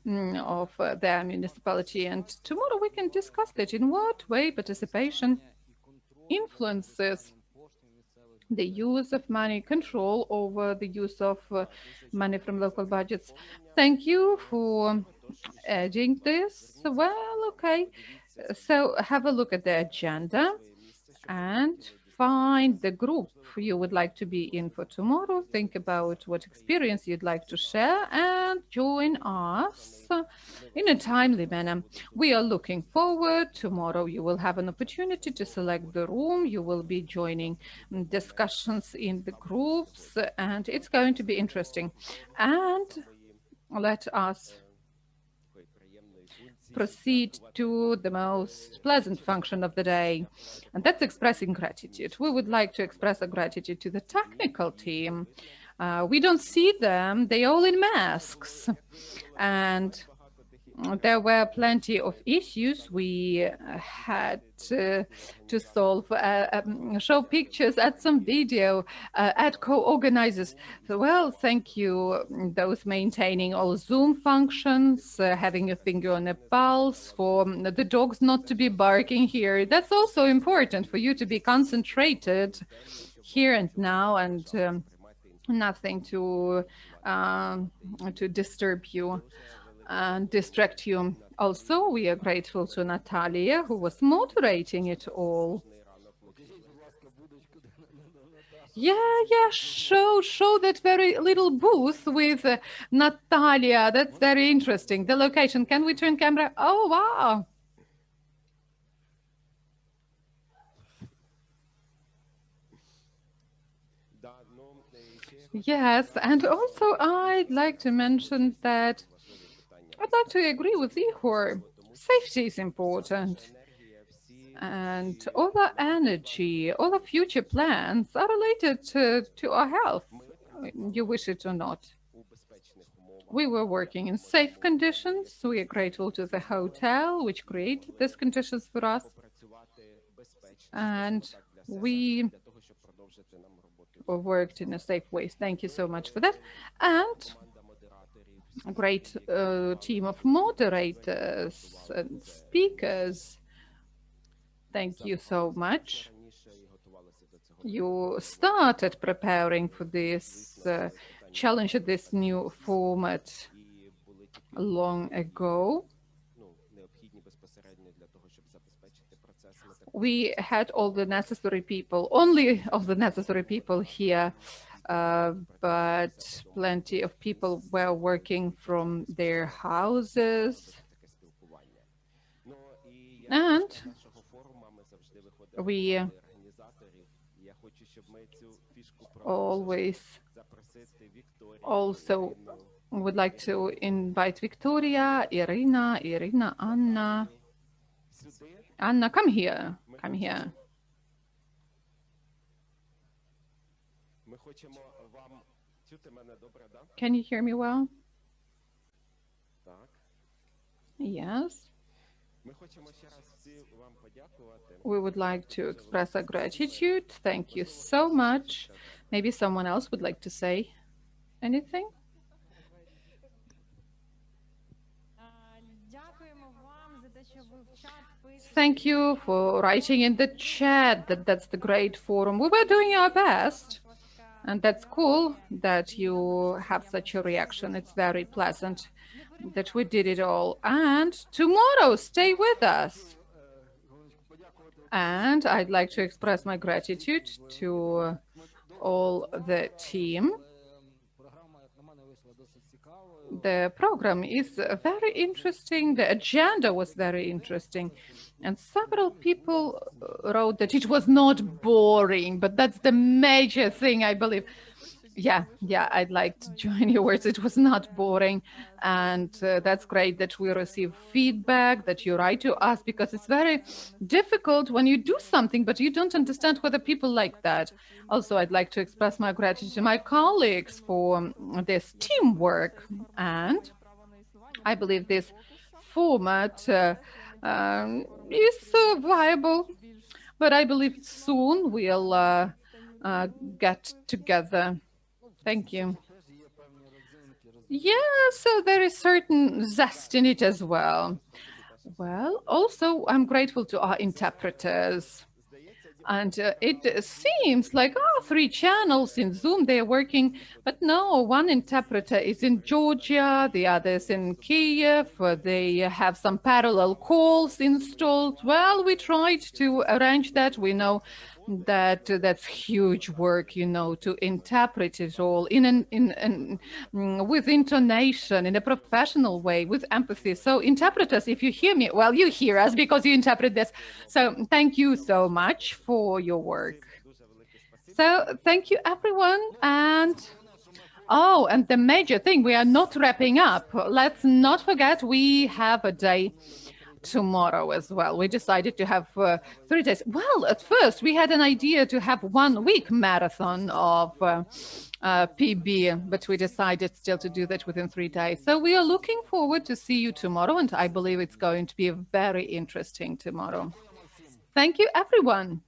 of their municipality. And tomorrow we can discuss that, in what way participation influences the use of money, control over the use of money from local budgets. Thank you for adding this. Well, okay. So have a look at the agenda and find the group you would like to be in for tomorrow. Think about what experience you'd like to share and join us in a timely manner. We are looking forward. Tomorrow you will have an opportunity to select the room. You will be joining discussions in the groups, and it's going to be interesting. And let us proceed to the most pleasant function of the day, and that's expressing gratitude. We would like to express our gratitude to the technical team. We don't see them, they're all in masks, and there were plenty of issues we had to solve, show pictures, add some video, add co-organizers. So, well, thank you, those maintaining all Zoom functions, having a finger on a pulse, for the dogs not to be barking here. That's also important for you to be concentrated here and now, and nothing to disturb you and distract you. Also, we are grateful to Natalia, who was moderating it all. Yeah, show that very little booth with Natalia. That's very interesting. The location. Can we turn camera? Oh, wow. Yes, and also I'd like to mention that I'd like to agree with Ihor. Safety is important. And all our energy, all our future plans are related to our health, you wish it or not. We were working in safe conditions. We are grateful to the hotel, which created these conditions for us. And we worked in a safe way. Thank you so much for that. And a great team of moderators and speakers. Thank you so much. You started preparing for this challenge, this new format long ago. We had all the necessary people, only of the necessary people here, but plenty of people were working from their houses. And we always also would like to invite Victoria, Irina, Anna. Anna, come here. Come here. Can you hear me well? Yes. We would like to express our gratitude. Thank you so much. Maybe someone else would like to say anything? Thank you for writing in the chat that's the great forum. We were doing our best, and that's cool that you have such a reaction. It's very pleasant that we did it all. And tomorrow, stay with us. And I'd like to express my gratitude to all the team. The program is very interesting. The agenda was very interesting. And several people wrote that it was not boring, but that's the major thing, I believe. Yeah, I'd like to join your words. It was not boring. And that's great that we receive feedback, that you write to us, because it's very difficult when you do something, but you don't understand whether people like that. Also, I'd like to express my gratitude to my colleagues for this teamwork. And I believe this format is viable, but I believe soon we'll get together. Thank you. Yeah, so there is certain zest in it as well. Well, also, I'm grateful to our interpreters. And it seems like, 3 channels in Zoom, they're working. But no, one interpreter is in Georgia, the other is in Kiev. They have some parallel calls installed. Well, we tried to arrange that. We know that that's huge work, to interpret it all with intonation, in a professional way, with empathy. So interpreters, if you hear me, well, you hear us because you interpret this. So thank you so much for your work. So thank you, everyone. And the major thing, we are not wrapping up. Let's not forget we have a day tomorrow as well. We decided to have 3 days. Well, at first we had an idea to have 1 week marathon of PB, but we decided still to do that within 3 days. So we are looking forward to see you tomorrow, and I believe it's going to be very interesting tomorrow. Thank you, everyone.